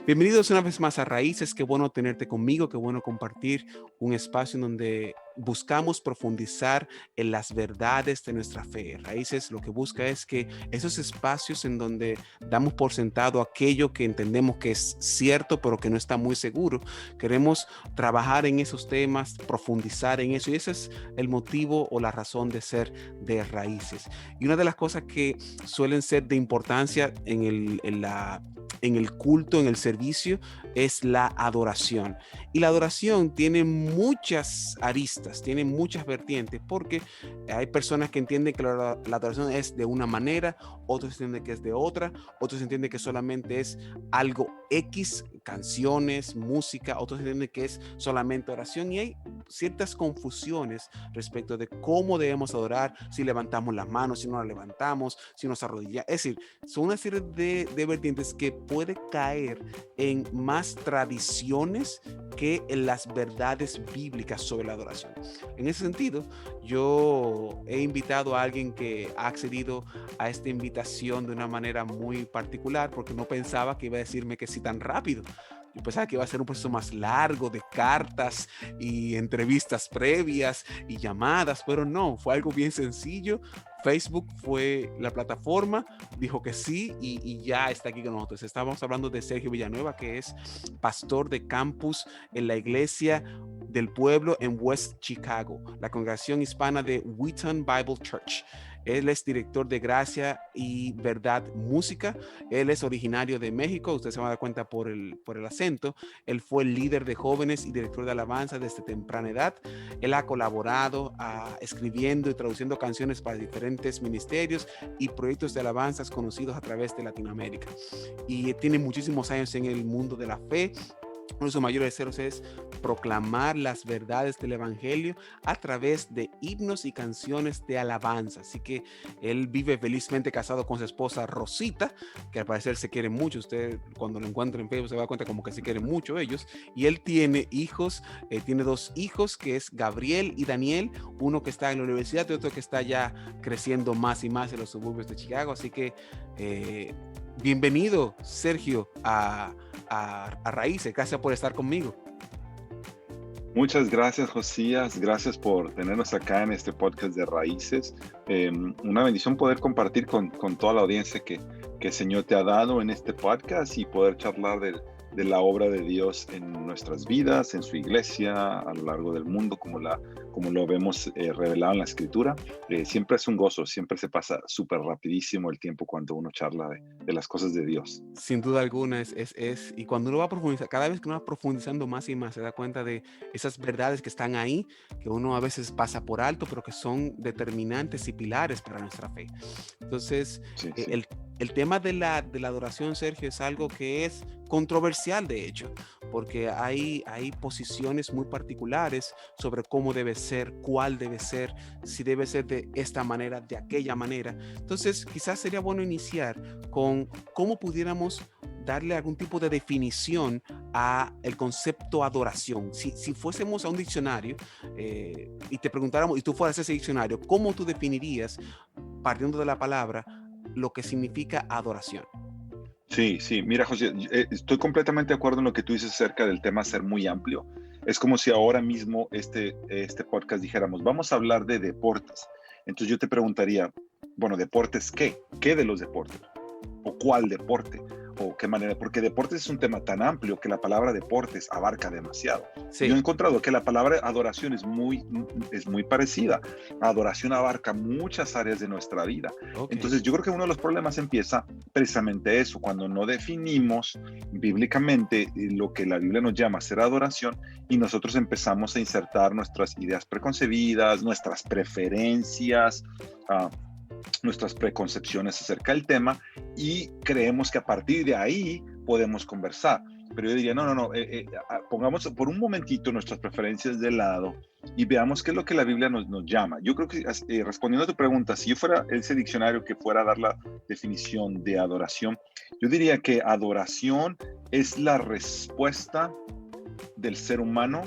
Bienvenidos una vez más a Raíces. Qué bueno tenerte conmigo, qué bueno compartir un espacio en donde buscamos profundizar en las verdades de nuestra fe. Raíces lo que busca es que esos espacios en donde damos por sentado aquello que entendemos que es cierto, pero que no está muy seguro, queremos trabajar en esos temas, profundizar en eso, y ese es el motivo o la razón de ser de Raíces. Y una de las cosas que suelen ser de importancia en el culto, en el servicio, es la adoración. Y la adoración tiene muchas aristas, tiene muchas vertientes, porque hay personas que entienden que la adoración es de una manera, otros entienden que es de otra, otros entienden que solamente es algo X, canciones, música, otros entienden que es solamente oración, y hay ciertas confusiones respecto de cómo debemos adorar, si levantamos las manos, si no las levantamos, si nos arrodillamos. Es decir, son una serie de vertientes que puede caer en más tradiciones que en las verdades bíblicas sobre la adoración. En ese sentido, yo he invitado a alguien que ha accedido a esta invitación de una manera muy particular, porque no pensaba que iba a decirme que sí tan rápido. Yo pensaba que iba a ser un proceso más largo de cartas y entrevistas previas y llamadas, pero no, fue algo bien sencillo. Facebook fue la plataforma, dijo que sí y ya está aquí con nosotros. Estábamos hablando de Sergio Villanueva, que es pastor de campus en la iglesia del pueblo en West Chicago, la congregación hispana de Wheaton Bible Church. Él es director de Gracia y Verdad Música. Él es originario de México. Usted se va a dar cuenta por el acento. Él fue el líder de jóvenes y director de alabanza desde temprana edad. Él ha colaborado escribiendo y traduciendo canciones para diferentes ministerios y proyectos de alabanzas conocidos a través de Latinoamérica. Y tiene muchísimos años en el mundo de la fe. Uno de sus mayores deseos es proclamar las verdades del evangelio a través de himnos y canciones de alabanza. Así que él vive felizmente casado con su esposa Rosita, que al parecer se quieren mucho. Usted cuando lo encuentra en Facebook se da cuenta como que se quieren mucho ellos. Y él tiene hijos, tiene dos hijos, que es Gabriel y Daniel, uno que está en la universidad y otro que está ya creciendo más y más en los suburbios de Chicago. Así que bienvenido, Sergio, a Raíces. Gracias por estar conmigo. Muchas gracias, Josías. Gracias por tenernos acá en este podcast de Raíces. Una bendición poder compartir con toda la audiencia que el Señor te ha dado en este podcast y poder charlar de la obra de Dios en nuestras vidas, en su iglesia, a lo largo del mundo, como lo vemos revelado en la Escritura. Siempre es un gozo, siempre se pasa súper rapidísimo el tiempo cuando uno charla de las cosas de Dios. Sin duda alguna, y cuando uno va a profundizar, cada vez que uno va profundizando más y más, se da cuenta de esas verdades que están ahí, que uno a veces pasa por alto, pero que son determinantes y pilares para nuestra fe. Entonces, Sí. el tema de la adoración, Sergio, es algo que es controversial, de hecho, porque hay posiciones muy particulares sobre cómo debe ser, cuál debe ser, si debe ser de esta manera, de aquella manera. Entonces, quizás sería bueno iniciar con cómo pudiéramos darle algún tipo de definición a el concepto adoración. Si fuésemos a un diccionario y te preguntáramos, y tú fueras ese diccionario, ¿cómo tú definirías, partiendo de la palabra, lo que significa adoración? Sí, mira, José, estoy completamente de acuerdo en lo que tú dices acerca del tema ser muy amplio. Es como si ahora mismo este podcast dijéramos, vamos a hablar de deportes. Entonces yo te preguntaría, bueno, ¿deportes qué? ¿Qué de los deportes? ¿O cuál deporte? ¿O qué manera? Porque deportes es un tema tan amplio que la palabra deportes abarca demasiado. Sí. Yo he encontrado que la palabra adoración es muy parecida. Adoración abarca muchas áreas de nuestra vida. Okay. Entonces yo creo que uno de los problemas empieza precisamente eso, cuando no definimos bíblicamente lo que la Biblia nos llama ser adoración y nosotros empezamos a insertar nuestras ideas preconcebidas, nuestras preferencias, nuestras preconcepciones acerca del tema y creemos que a partir de ahí podemos conversar. Pero yo diría, no, pongamos por un momentito nuestras preferencias de lado y veamos qué es lo que la Biblia nos llama. Yo creo que respondiendo a tu pregunta, si yo fuera ese diccionario que fuera a dar la definición de adoración, yo diría que adoración es la respuesta del ser humano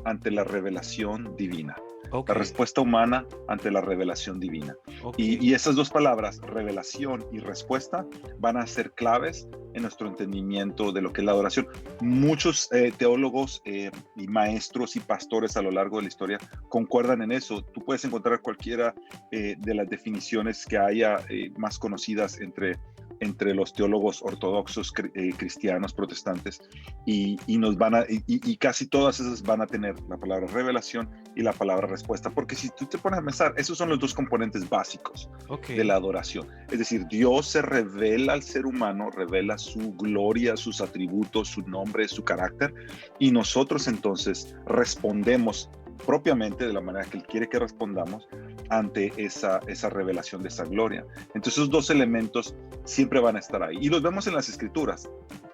ante la revelación divina. Ok, La respuesta humana ante la revelación divina. ok, Y esas dos palabras, revelación y respuesta, van a ser claves en nuestro entendimiento de lo que es la adoración. Muchos teólogos y maestros y pastores a lo largo de la historia concuerdan en eso. Tú puedes encontrar cualquiera de las definiciones que haya más conocidas entre los teólogos ortodoxos, cristianos, protestantes, y casi todas esas van a tener la palabra revelación y la palabra respuesta, porque si tú te pones a pensar, esos son los dos componentes básicos ok. de la adoración. Es decir, Dios se revela al ser humano, revela su gloria, sus atributos, su nombre, su carácter, y nosotros entonces respondemos propiamente de la manera que Él quiere que respondamos ante esa revelación de esa gloria. Entonces esos dos elementos siempre van a estar ahí. Y los vemos en las Escrituras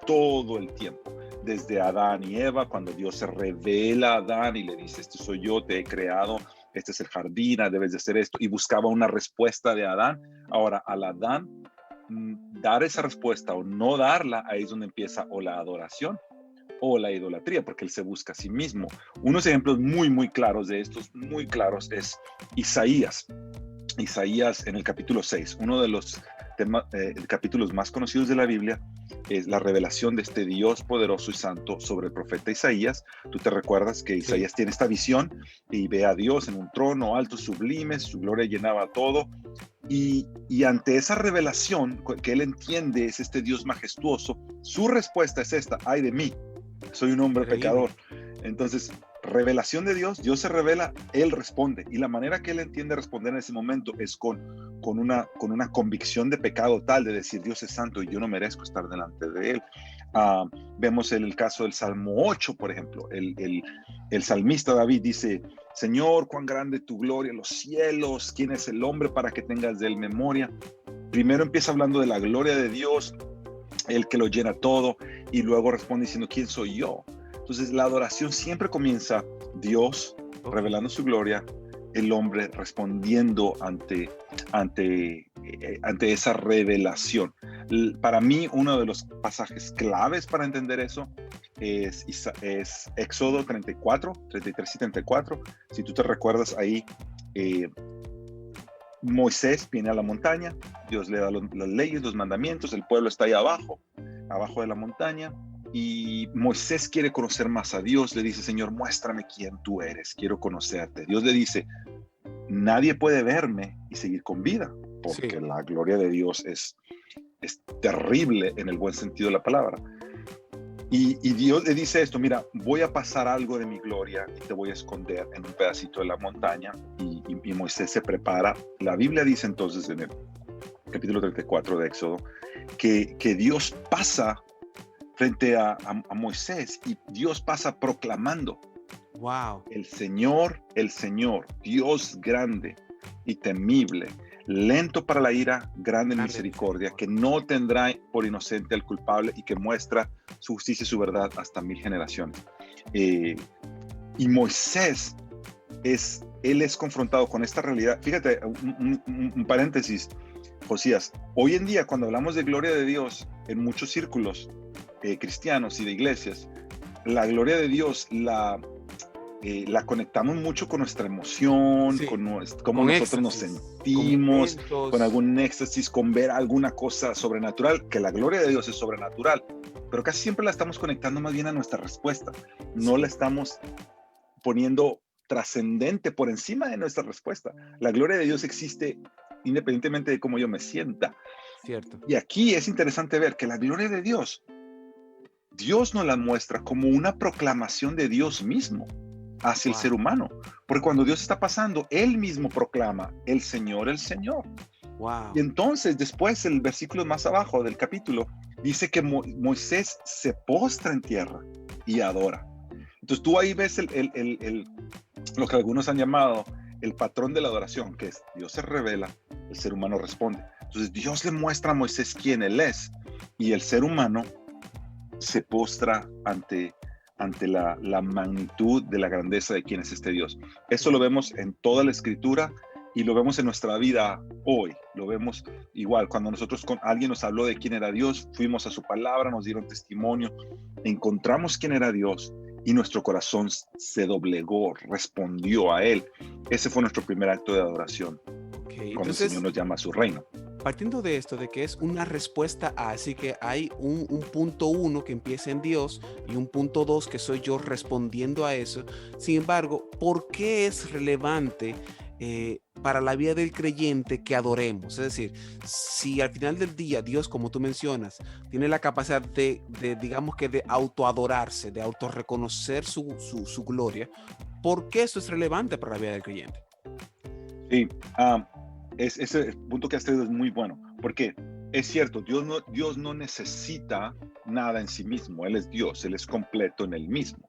todo el tiempo. Desde Adán y Eva, cuando Dios se revela a Adán y le dice, este soy yo, te he creado, este es el jardín, debes de hacer esto, y buscaba una respuesta de Adán. Ahora, al Adán dar esa respuesta o no darla, ahí es donde empieza o la adoración o la idolatría, porque él se busca a sí mismo. Unos ejemplos muy, muy claros de estos, muy claros, es Isaías. Isaías en el capítulo 6, uno de los capítulos más conocidos de la Biblia, es la revelación de este Dios poderoso y santo sobre el profeta Isaías. Tú te recuerdas que Isaías tiene esta visión y ve a Dios en un trono alto, sublime, su gloria llenaba todo. Y ante esa revelación que él entiende es este Dios majestuoso, su respuesta es esta: ay de mí, soy un hombre Increíble. pecador. Entonces, revelación de Dios, Dios se revela, Él responde. Y la manera que Él entiende responder en ese momento es con una convicción de pecado tal, de decir, Dios es santo y yo no merezco estar delante de Él. Vemos el caso del Salmo 8, por ejemplo. El salmista David dice, Señor, cuán grande tu gloria en los cielos, ¿quién es el hombre para que tengas de él memoria? Primero empieza hablando de la gloria de Dios, el que lo llena todo, y luego responde diciendo, ¿quién soy yo? Entonces la adoración siempre comienza Dios revelando su gloria, el hombre respondiendo ante esa revelación. Para mí, uno de los pasajes claves para entender eso es Éxodo 34, 33 y 34. Si tú te recuerdas ahí, Moisés viene a la montaña, Dios le da las leyes, los mandamientos, el pueblo está ahí abajo de la montaña, y Moisés quiere conocer más a Dios, le dice, Señor, muéstrame quién tú eres, quiero conocerte. Dios le dice, nadie puede verme y seguir con vida, porque la gloria de Dios es terrible en el buen sentido de la palabra. Y Dios le dice esto, mira, voy a pasar algo de mi gloria y te voy a esconder en un pedacito de la montaña. Y Moisés se prepara. La Biblia dice entonces en el capítulo 34 de Éxodo que Dios pasa frente a Moisés y Dios pasa proclamando, wow, el Señor, Dios grande y temible, lento para la ira, grande en misericordia, que no tendrá por inocente al culpable y que muestra su justicia y su verdad hasta 1000 generaciones. Y Moisés él es confrontado con esta realidad. Fíjate, un paréntesis, Josías. Hoy en día, cuando hablamos de gloria de Dios en muchos círculos cristianos y de iglesias, la gloria de Dios la conectamos mucho con nuestra emoción, con cómo nosotros nos sentimos, con algún éxtasis, con ver alguna cosa sobrenatural, que la gloria de Dios es sobrenatural, pero casi siempre la estamos conectando más bien a nuestra respuesta, no la estamos poniendo trascendente por encima de nuestra respuesta. La gloria de Dios existe independientemente de cómo yo me sienta. Cierto. Y aquí es interesante ver que la gloria de Dios nos la muestra como una proclamación de Dios mismo hacia el ser humano. Porque cuando Dios está pasando, Él mismo proclama, el Señor, el Señor. Wow. Y entonces, después, el versículo más abajo del capítulo, dice que Moisés se postra en tierra y adora. Entonces tú ahí ves lo que algunos han llamado el patrón de la adoración, que es Dios se revela, el ser humano responde. Entonces Dios le muestra a Moisés quién Él es, y el ser humano se postra ante la magnitud de la grandeza de quién es este Dios. Eso lo vemos en toda la Escritura y lo vemos en nuestra vida hoy. Lo vemos igual cuando alguien nos habló de quién era Dios, fuimos a su palabra, nos dieron testimonio, encontramos quién era Dios y nuestro corazón se doblegó, respondió a Él. Ese fue nuestro primer acto de adoración, Ok, cuando el Señor entonces, nos llama a su reino. partiendo de esto, de que es una respuesta a, así que hay un punto uno que empieza en Dios y un punto dos que soy yo respondiendo a eso. Sin embargo, ¿por qué es relevante para la vida del creyente que adoremos? Es decir, si al final del día Dios, como tú mencionas, tiene la capacidad digamos que de autoadorarse, de autorreconocer su gloria, ¿por qué eso es relevante para la vida del creyente? Sí, ese punto que has traído es muy bueno, porque es cierto, Dios no necesita nada en sí mismo. Él es Dios, Él es completo en Él mismo.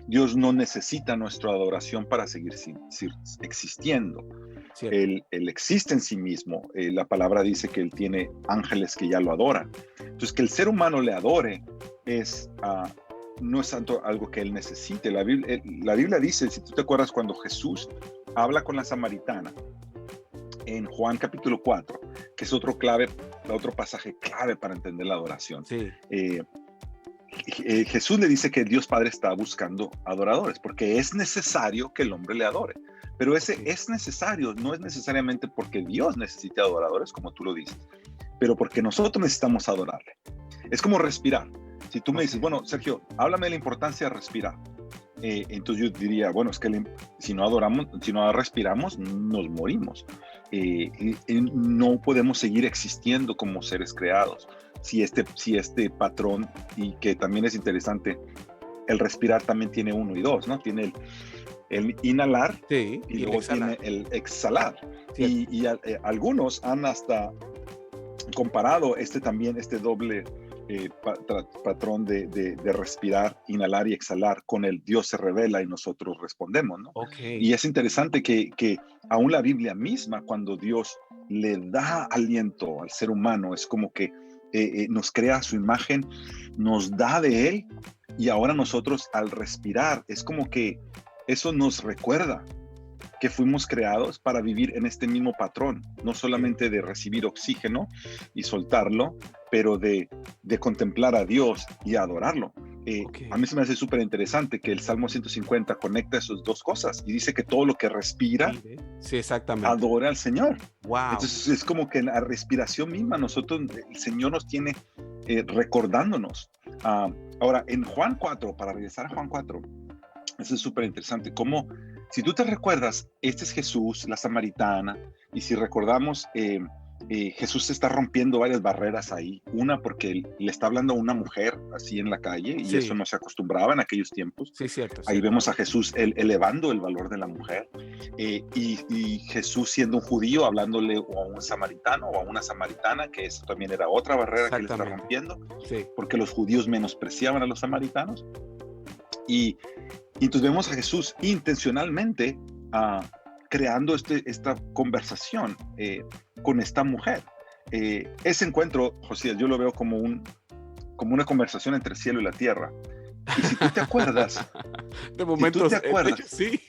Dios no necesita nuestra adoración para seguir existiendo. ¿Cierto? Él existe en sí mismo. La palabra dice que Él tiene ángeles que ya lo adoran. Entonces, que el ser humano le adore es, no es tanto algo que Él necesite. La Biblia dice, si tú te acuerdas, cuando Jesús habla con la samaritana, en Juan capítulo 4, que es otro pasaje clave para entender la adoración. Sí, Jesús le dice que Dios Padre está buscando adoradores, porque es necesario que el hombre le adore. Pero ese ok, es necesario, no es necesariamente porque Dios necesite adoradores, como tú lo dices, pero porque nosotros necesitamos adorarle. Es como respirar. Si tú me dices, ok. bueno, Sergio, háblame de la importancia de respirar. Entonces yo diría, bueno, es que si no adoramos, si no respiramos, nos morimos. No podemos seguir existiendo como seres creados. Si este patrón, y que también es interesante, el respirar también tiene uno y dos, ¿no? Tiene el inhalar Sí, y y el luego exhalar, tiene el exhalar. ¿cierto? Algunos han hasta comparado este doble patrón de respirar, inhalar y exhalar con el Dios se revela y nosotros respondemos, ¿no? Ok, Y es interesante que aún la Biblia misma, cuando Dios le da aliento al ser humano, es como que nos crea a su imagen, nos da de Él, y ahora nosotros al respirar, es como que eso nos recuerda que fuimos creados para vivir en este mismo patrón, no ok, solamente de recibir oxígeno y soltarlo, pero de contemplar a Dios y adorarlo. ok. A mí se me hace súper interesante que el Salmo 150 conecta esas dos cosas y dice que todo lo que respira Vive. Sí, exactamente. adora al Señor. Wow. Entonces es como que la respiración misma, el Señor nos tiene recordándonos. Ahora, en Juan 4, para regresar a Juan 4, eso es súper interesante. Como, si tú te recuerdas, este es Jesús, la samaritana, y si recordamos, Jesús está rompiendo varias barreras ahí. Una, porque le está hablando a una mujer así en la calle, y eso Sí, no se acostumbraba en aquellos tiempos. sí, cierto, Ahí cierto. vemos a Jesús elevando el valor de la mujer, y Jesús siendo un judío hablándole a un samaritano o a una samaritana, que eso también era otra barrera que le está Exactamente. rompiendo, Sí, porque los judíos menospreciaban a los samaritanos. Y entonces vemos a Jesús intencionalmente creando esta conversación con esta mujer. Ese encuentro, Josías, yo lo veo como una conversación entre el cielo y la tierra. Y si tú te acuerdas, de si tú momentos, te de hecho, acuerdas, sí.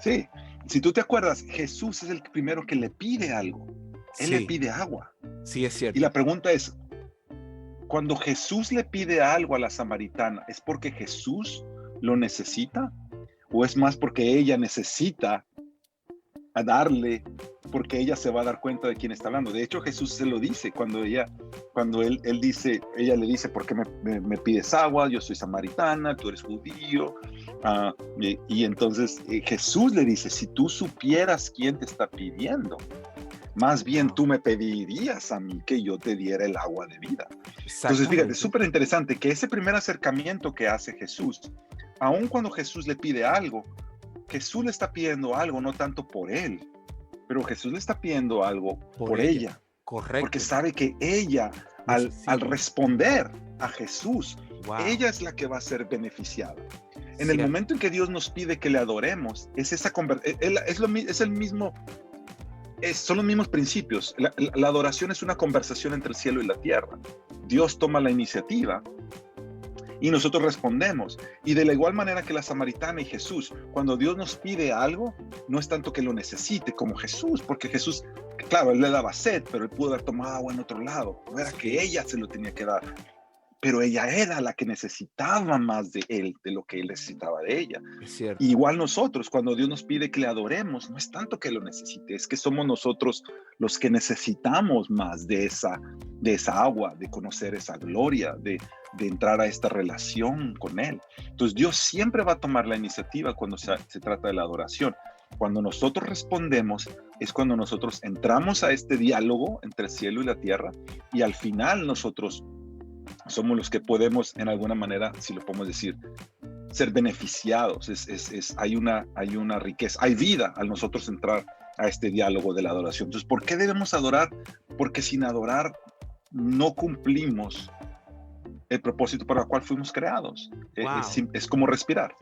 sí, si tú te acuerdas, Jesús es el primero que le pide algo. Él le Sí, pide agua. sí, es Y cierto. la pregunta es, cuando Jesús le pide algo a la samaritana, ¿es porque Jesús lo necesita? ¿O es más porque ella necesita a darle, porque ella se va a dar cuenta de quién está hablando? De hecho, Jesús se lo dice cuando él dice, ella le dice, ¿por qué me pides agua? Yo soy samaritana, tú eres judío. Y entonces Jesús le dice, si tú supieras quién te está pidiendo, más bien Wow. tú me pedirías a mí que yo te diera el agua de vida. Entonces, fíjate, es Exactamente. súper interesante que ese primer acercamiento que hace Jesús, aun cuando Jesús le pide algo, Jesús le está pidiendo algo no tanto por él, pero Jesús le está pidiendo algo Por por ella. ella, porque Correcto. sabe que ella, al Necesita. responder a Jesús, Wow. ella es la que va a ser beneficiada. En el Cierto. momento en que Dios nos pide que le adoremos, son los mismos principios. La adoración es una conversación entre el cielo y la tierra. Dios toma la iniciativa y nosotros respondemos. Y de la igual manera que la samaritana y Jesús, cuando Dios nos pide algo, no es tanto que lo necesite como Jesús, porque Jesús, claro, él le daba sed, pero él pudo haber tomado agua en otro lado. No era que Sí. ella se lo tenía que dar. pero ella era la que necesitaba más de él, de lo que él necesitaba de ella. Es cierto. Igual nosotros, cuando Dios nos pide que le adoremos, no es tanto que lo necesite, es que somos nosotros los que necesitamos más de esa agua, de conocer esa gloria, de entrar a esta relación con Él. Entonces Dios siempre va a tomar la iniciativa cuando se trata de la adoración. Cuando nosotros respondemos es cuando nosotros entramos a este diálogo entre el cielo y la tierra, y al final nosotros somos los que podemos, en alguna manera, si lo podemos decir, ser beneficiados. Hay una riqueza, hay vida al nosotros entrar a este diálogo de la adoración. Entonces, ¿por qué debemos adorar? Porque sin adorar no cumplimos el propósito para el cual fuimos creados. Wow. Es como respirar.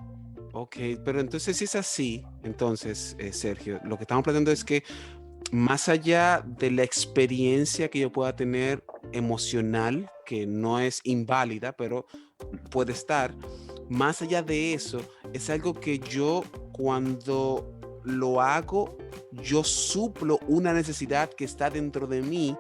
Ok, pero entonces si es así, entonces, Sergio, lo que estamos planteando es que más allá de la experiencia que yo pueda tener emocional, que no es inválida, pero puede estar, más allá de eso, es algo que yo cuando lo hago, yo suplo una necesidad que está dentro de mí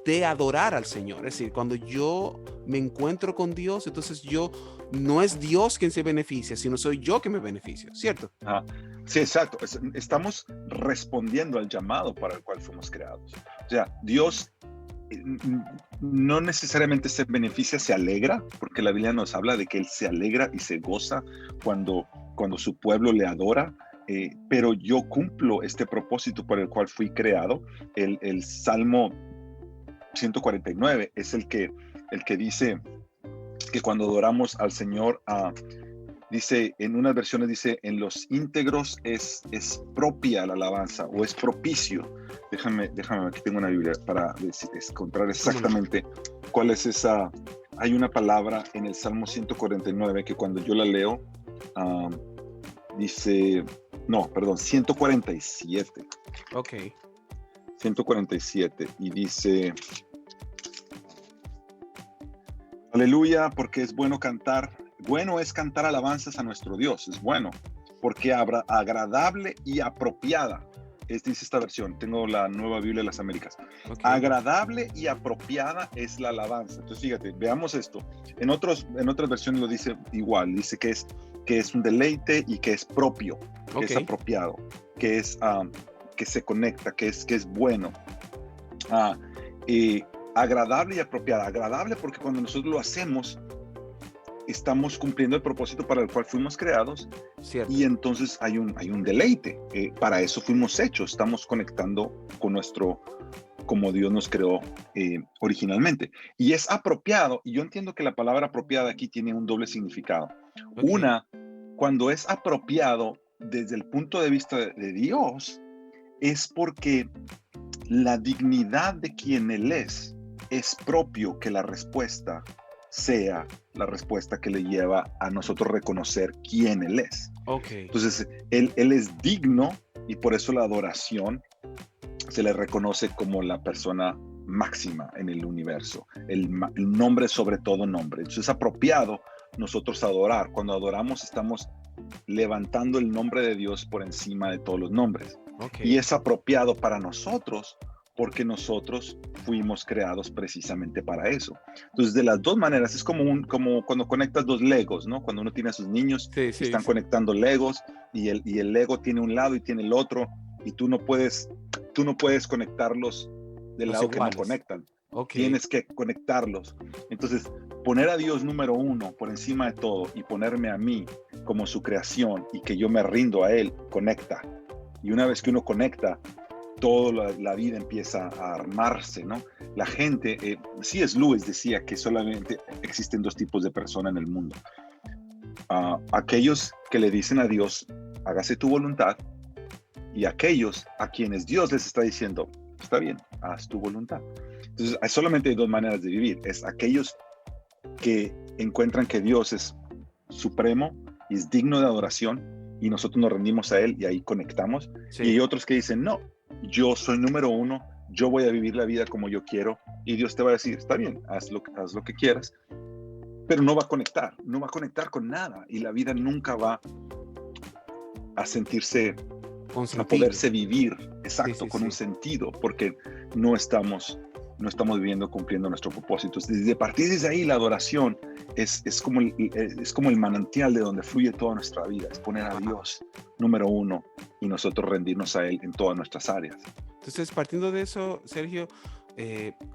de adorar al Señor. Es decir, cuando yo me encuentro con Dios, entonces yo no es Dios quien se beneficia, sino soy yo que me beneficio, ¿cierto? Ah, sí, exacto. Estamos respondiendo al llamado para el cual fuimos creados. O sea, Dios no necesariamente se beneficia, se alegra, porque la Biblia nos habla de que Él se alegra y se goza cuando su pueblo le adora. Pero yo cumplo este propósito por el cual fui creado. El Salmo 149 es el que dice que cuando adoramos al Señor, dice, en unas versiones dice, en los íntegros es propia la alabanza, o es propicio. Déjame, aquí tengo una Biblia para encontrar exactamente cuál es esa. Hay una palabra en el Salmo 149 que cuando yo la leo, dice, no, perdón, 147. Ok. 147, y dice, aleluya, porque es bueno es cantar alabanzas a nuestro Dios, es bueno, porque agradable y apropiada, dice esta versión, tengo la Nueva Biblia de las Américas, okay. Agradable y apropiada es la alabanza. Entonces fíjate, veamos esto, en otras versiones lo dice igual, dice que es un deleite y que es propio, que es apropiado, que es que se conecta, que es bueno. Agradable y apropiada. Agradable porque cuando nosotros lo hacemos, estamos cumpliendo el propósito para el cual fuimos creados. Cierto. Y entonces hay un deleite. Para eso fuimos hechos. Estamos conectando con como Dios nos creó originalmente. Y es apropiado, y yo entiendo que la palabra apropiada aquí tiene un doble significado. Okay. Cuando es apropiado desde el punto de vista de Dios, es porque la dignidad de quien Él es propio que la respuesta sea la respuesta que le lleva a nosotros reconocer quién Él es. Okay. Entonces, él es digno, y por eso la adoración se le reconoce como la persona máxima en el universo, el nombre sobre todo nombre. Entonces es apropiado nosotros adorar. Cuando adoramos estamos levantando el nombre de Dios por encima de todos los nombres. Okay. Y es apropiado para nosotros porque nosotros fuimos creados precisamente para eso. Entonces, de las dos maneras, es como cuando conectas dos Legos, ¿no? Cuando uno tiene a sus niños, están conectando Legos, y el Lego tiene un lado y tiene el otro, y tú no puedes conectarlos del lado que no conectan. Okay. Tienes que conectarlos. Entonces, poner a Dios número uno por encima de todo y ponerme a mí como su creación y que yo me rindo a Él, conecta. Y una vez que uno conecta, toda la vida empieza a armarse, ¿no? La gente, C.S. Lewis decía que solamente existen dos tipos de personas en el mundo. Aquellos que le dicen a Dios, hágase tu voluntad, y aquellos a quienes Dios les está diciendo, está bien, haz tu voluntad. Entonces, solamente hay dos maneras de vivir. Es aquellos que encuentran que Dios es supremo y es digno de adoración, y nosotros nos rendimos a Él y ahí conectamos. Sí. Y hay otros que dicen, no, yo soy número uno, yo voy a vivir la vida como yo quiero, y Dios te va a decir, está bien, haz lo que quieras, pero no va a conectar con nada, y la vida nunca va a sentirse, a poderse vivir, exacto, con un sentido, porque no estamos no estamos viviendo cumpliendo nuestro propósito. Desde partir desde ahí, la adoración es como el manantial de donde fluye toda nuestra vida. Es poner a Dios número uno y nosotros rendirnos a Él en todas nuestras áreas. Entonces, partiendo de eso, Sergio,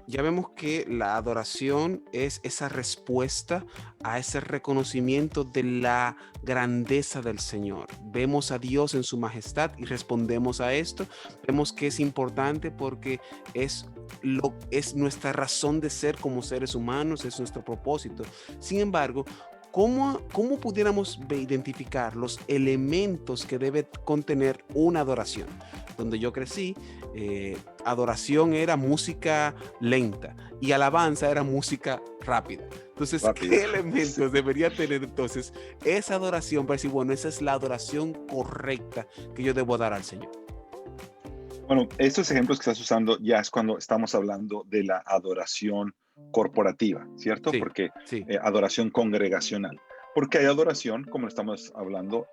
ya vemos que la adoración es esa respuesta a ese reconocimiento de la grandeza del Señor. Vemos a Dios en su majestad y respondemos a esto. Vemos que es importante porque es nuestra razón de ser como seres humanos, es nuestro propósito. Sin embargo, ¿cómo pudiéramos identificar los elementos que debe contener una adoración? Donde yo crecí, adoración era música lenta y alabanza era música rápida. Entonces, ¿qué elementos debería tener entonces esa adoración para decir, bueno, esa es la adoración correcta que yo debo dar al Señor? Bueno, estos ejemplos que estás usando ya es cuando estamos hablando de la adoración corporativa, ¿cierto? Sí, Porque sí. adoración congregacional. Porque hay adoración, como estamos hablando,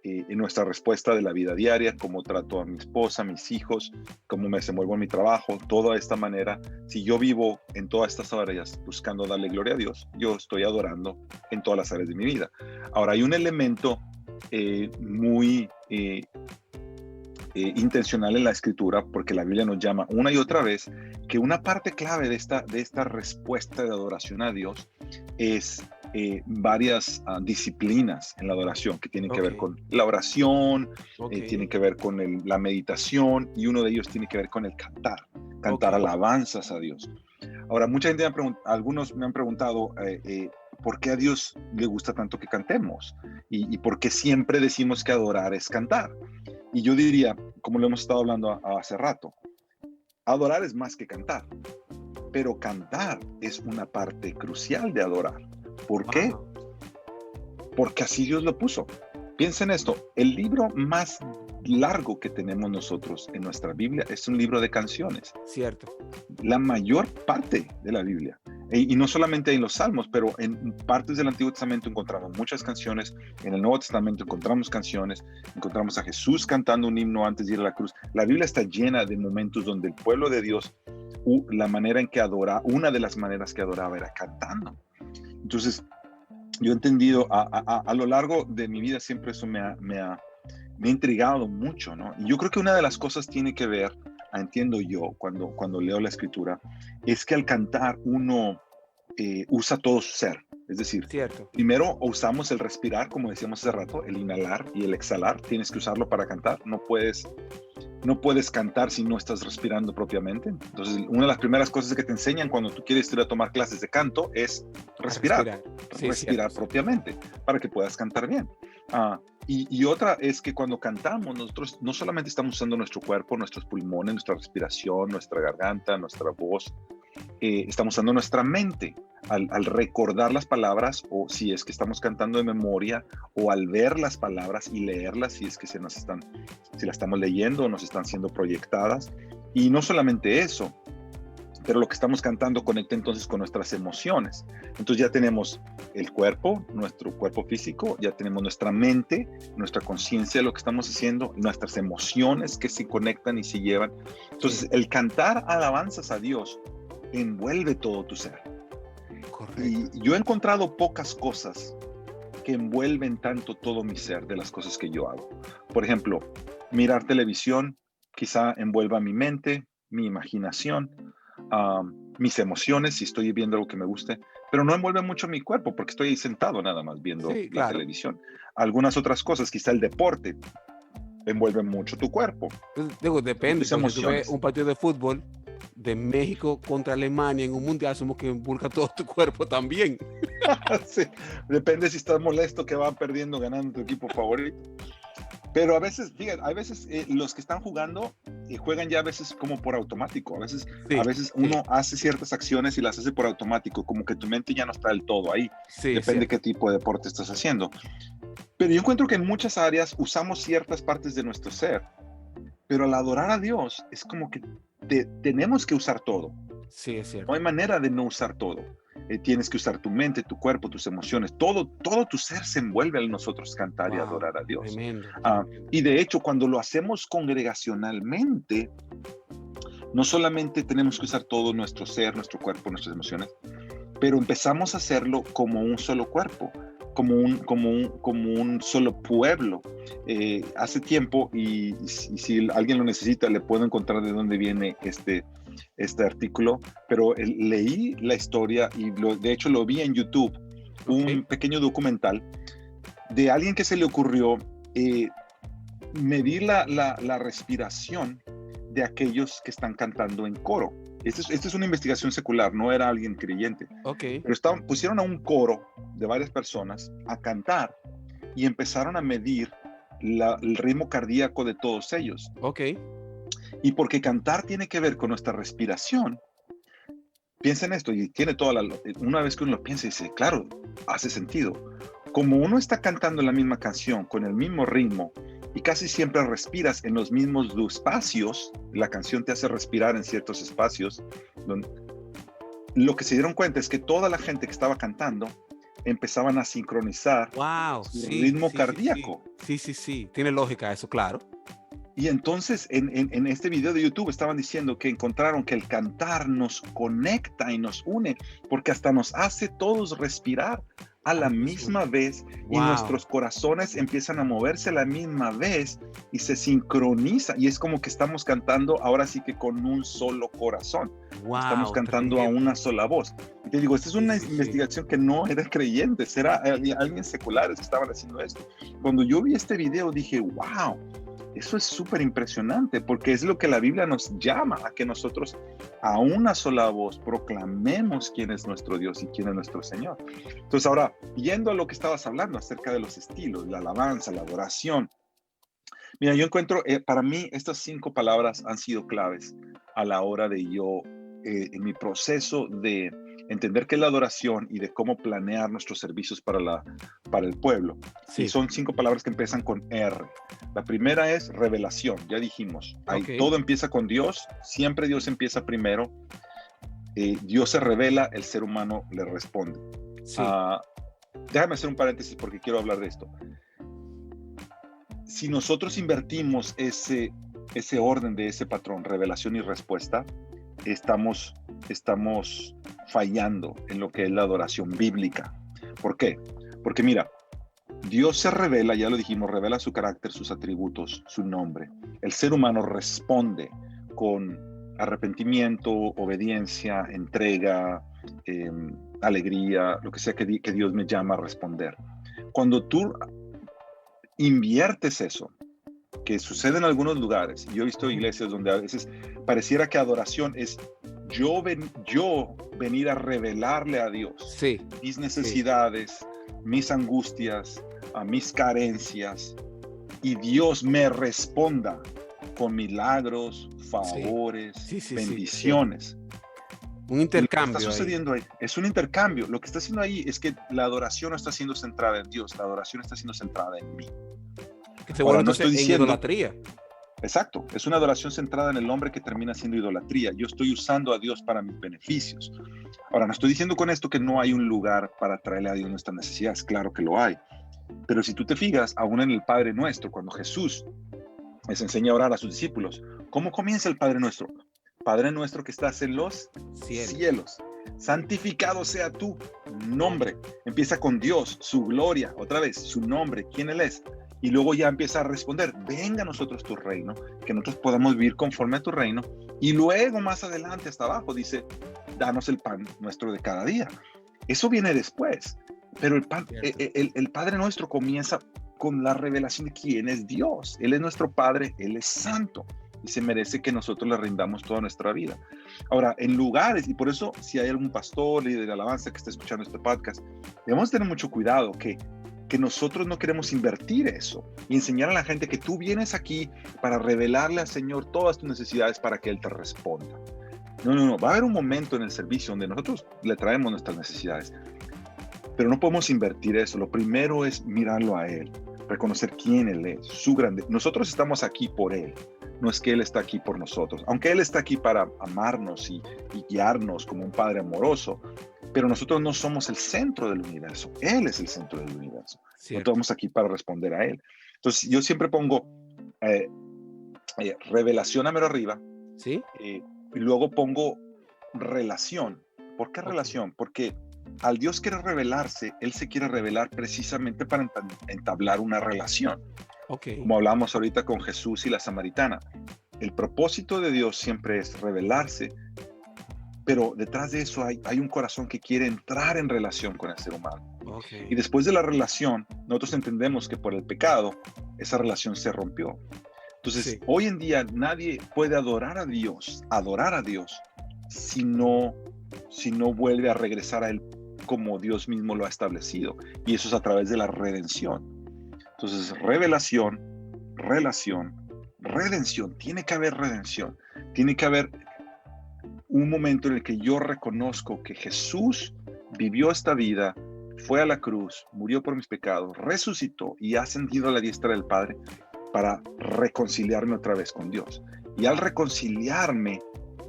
en nuestra respuesta de la vida diaria, cómo trato a mi esposa, a mis hijos, cómo me desenvuelvo en mi trabajo, toda esta manera. Si yo vivo en todas estas áreas buscando darle gloria a Dios, yo estoy adorando en todas las áreas de mi vida. Ahora, hay un elemento muy intencional en la escritura, porque la Biblia nos llama una y otra vez que una parte clave de esta respuesta de adoración a Dios es varias disciplinas en la adoración que tienen que ver con la oración, tienen que ver con la meditación, y uno de ellos tiene que ver con el cantar alabanzas a Dios. Ahora, mucha gente algunos me han preguntado ¿por qué a Dios le gusta tanto que cantemos? ¿Y por qué siempre decimos que adorar es cantar? Y yo diría, como lo hemos estado hablando hace rato, adorar es más que cantar, pero cantar es una parte crucial de adorar. ¿Por qué? Porque así Dios lo puso. Piensa en esto, el libro más largo que tenemos nosotros en nuestra Biblia es un libro de canciones. Cierto. La mayor parte de la Biblia. Y no solamente en los Salmos, pero en partes del Antiguo Testamento encontramos muchas canciones. En el Nuevo Testamento encontramos canciones. Encontramos a Jesús cantando un himno antes de ir a la cruz. La Biblia está llena de momentos donde el pueblo de Dios, la manera en que adora, una de las maneras que adoraba era cantando. Entonces, yo he entendido a lo largo de mi vida, siempre eso me ha intrigado mucho, ¿no? Y yo creo que una de las cosas tiene que ver, entiendo yo, cuando leo la escritura, es que al cantar uno usa todo su ser. Es decir, Cierto. Primero usamos el respirar, como decíamos hace rato, el inhalar y el exhalar. Tienes que usarlo para cantar. No puedes cantar si no estás respirando propiamente. Entonces, una de las primeras cosas que te enseñan cuando tú quieres ir a tomar clases de canto es respirar. Respirar propiamente para que puedas cantar bien. Y otra es que cuando cantamos, nosotros no solamente estamos usando nuestro cuerpo, nuestros pulmones, nuestra respiración, nuestra garganta, nuestra voz, estamos usando nuestra mente al recordar las palabras, o si es que estamos cantando de memoria, o al ver las palabras y leerlas, si es que si las estamos leyendo o nos están siendo proyectadas. Y no solamente eso, pero lo que estamos cantando conecta entonces con nuestras emociones. Entonces ya tenemos el cuerpo, nuestro cuerpo físico, ya tenemos nuestra mente, nuestra conciencia de lo que estamos haciendo, nuestras emociones que se conectan y se llevan. Entonces el cantar alabanzas a Dios envuelve todo tu ser. Correcto. Y yo he encontrado pocas cosas que envuelven tanto todo mi ser de las cosas que yo hago. Por ejemplo, mirar televisión quizá envuelva mi mente, mi imaginación, mis emociones, si estoy viendo algo que me guste, pero no envuelve mucho mi cuerpo porque estoy ahí sentado nada más viendo la televisión. Algunas otras cosas, quizá el deporte, envuelve mucho tu cuerpo. Pues, digo, depende. Si tú ves un partido de fútbol de México contra Alemania en un mundial, asumo que involucra todo tu cuerpo también. Sí, depende si estás molesto que van perdiendo, ganando tu equipo favorito. Pero a veces, fíjate, a veces los que están jugando juegan ya a veces como por automático. A veces uno hace ciertas acciones y las hace por automático, como que tu mente ya no está del todo ahí. Depende qué tipo de deporte estás haciendo. Pero yo encuentro que en muchas áreas usamos ciertas partes de nuestro ser, pero al adorar a Dios es como que tenemos que usar todo. Sí, es cierto. No hay manera de no usar todo. Tienes que usar tu mente, tu cuerpo, tus emociones, todo tu ser se envuelve al nosotros cantar y adorar a Dios. Tremendo. Y de hecho, cuando lo hacemos congregacionalmente, no solamente tenemos que usar todo nuestro ser, nuestro cuerpo, nuestras emociones, pero empezamos a hacerlo como un solo cuerpo, como un solo pueblo. Hace tiempo, y si alguien lo necesita, le puedo encontrar de dónde viene este artículo, pero leí la historia y de hecho lo vi en YouTube, un pequeño documental de alguien que se le ocurrió medir la respiración de aquellos que están cantando en coro. Esta es una investigación secular, no era alguien creyente. Pero pusieron a un coro de varias personas a cantar y empezaron a medir el ritmo cardíaco de todos ellos. Y porque cantar tiene que ver con nuestra respiración, piensa en esto y tiene una vez que uno lo piensa, dice, claro, hace sentido. Como uno está cantando la misma canción con el mismo ritmo y casi siempre respiras en los mismos espacios, la canción te hace respirar en ciertos espacios, lo que se dieron cuenta es que toda la gente que estaba cantando empezaban a sincronizar su ritmo cardíaco. Sí, tiene lógica eso, claro. Y entonces en este video de YouTube estaban diciendo que encontraron que el cantar nos conecta y nos une, porque hasta nos hace todos respirar a la misma vez y nuestros corazones empiezan a moverse a la misma vez y se sincroniza y es como que estamos cantando ahora sí que con un solo corazón. Estamos cantando a una sola voz. Y te digo, esta es una investigación que no era creyentes, era alguien seculares que estaban haciendo esto. Cuando yo vi este video dije, wow, eso es súper impresionante porque es lo que la Biblia nos llama a que nosotros a una sola voz proclamemos quién es nuestro Dios y quién es nuestro Señor. Entonces ahora, yendo a lo que estabas hablando acerca de los estilos, la alabanza, la adoración. Mira, yo encuentro, para mí estas 5 palabras han sido claves a la hora de yo, en mi proceso de entender qué es la adoración y de cómo planear nuestros servicios para el pueblo. Y son 5 palabras que empiezan con R. La primera es revelación, ya dijimos. Todo empieza con Dios, siempre Dios empieza primero. Dios se revela, el ser humano le responde. Déjame hacer un paréntesis porque quiero hablar de esto. Si nosotros invertimos ese orden de ese patrón, revelación y respuesta, estamos fallando en lo que es la adoración bíblica. ¿Por qué? Porque mira, Dios se revela, ya lo dijimos, revela su carácter, sus atributos, su nombre. El ser humano responde con arrepentimiento, obediencia, entrega, alegría, lo que sea que Dios me llama a responder. Cuando tú inviertes eso, que sucede en algunos lugares, yo he visto iglesias donde a veces pareciera que adoración es yo venir a revelarle a Dios mis necesidades, mis angustias, mis carencias, y Dios me responda con milagros, favores, bendiciones. Un intercambio. Lo que está sucediendo ahí es un intercambio. Lo que está haciendo ahí es que la adoración no está siendo centrada en Dios, la adoración está siendo centrada en mí. Que se vuelve entonces en idolatría. Exacto, es una adoración centrada en el hombre que termina siendo idolatría. Yo estoy usando a Dios para mis beneficios. Ahora, no estoy diciendo con esto que no hay un lugar para traerle a Dios nuestras necesidades, claro que lo hay. Pero si tú te fijas, aún en el Padre Nuestro, cuando Jesús les enseña a orar a sus discípulos, ¿cómo comienza el Padre Nuestro? Padre nuestro que estás en los cielos, santificado sea tu nombre. Empieza con Dios, su gloria, otra vez, su nombre, quién Él es. Y luego ya empieza a responder, venga a nosotros tu reino, que nosotros podamos vivir conforme a tu reino. Y luego más adelante, hasta abajo, dice, danos el pan nuestro de cada día. Eso viene después. Pero el Padre Nuestro comienza con la revelación de quién es Dios. Él es nuestro Padre, Él es santo. Y se merece que nosotros le rindamos toda nuestra vida. Ahora, en lugares, y por eso si hay algún pastor, líder de alabanza que está escuchando este podcast, debemos tener mucho cuidado que nosotros no queremos invertir eso y enseñar a la gente que tú vienes aquí para revelarle al Señor todas tus necesidades para que Él te responda. No. Va a haber un momento en el servicio donde nosotros le traemos nuestras necesidades, pero no podemos invertir eso. Lo primero es mirarlo a Él, reconocer quién Él es, su grande. Nosotros estamos aquí por Él. No es que Él está aquí por nosotros, aunque Él está aquí para amarnos y guiarnos como un Padre amoroso, pero nosotros no somos el centro del universo, Él es el centro del universo. Nosotros estamos aquí para responder a Él. Entonces yo siempre pongo revelación a mero arriba, Y luego pongo relación. ¿Por qué Ok, relación? Porque al Dios quiere revelarse, Él se quiere revelar precisamente para entablar una relación. ok, Como hablamos ahorita con Jesús y la samaritana. El propósito de Dios siempre es revelarse, pero detrás de eso hay un corazón que quiere entrar en relación con el ser humano. ok. Y después de la relación, nosotros entendemos que por el pecado, esa relación se rompió. Entonces, Sí, hoy en día nadie puede adorar a Dios, si no, si no vuelve a regresar a Él como Dios mismo lo ha establecido. Y eso es a través de la redención. Entonces, revelación, relación, redención. Tiene que haber redención. Tiene que haber un momento en el que yo reconozco que Jesús vivió esta vida, fue a la cruz, murió por mis pecados, resucitó y ha ascendido a la diestra del Padre para reconciliarme otra vez con Dios. Y al reconciliarme,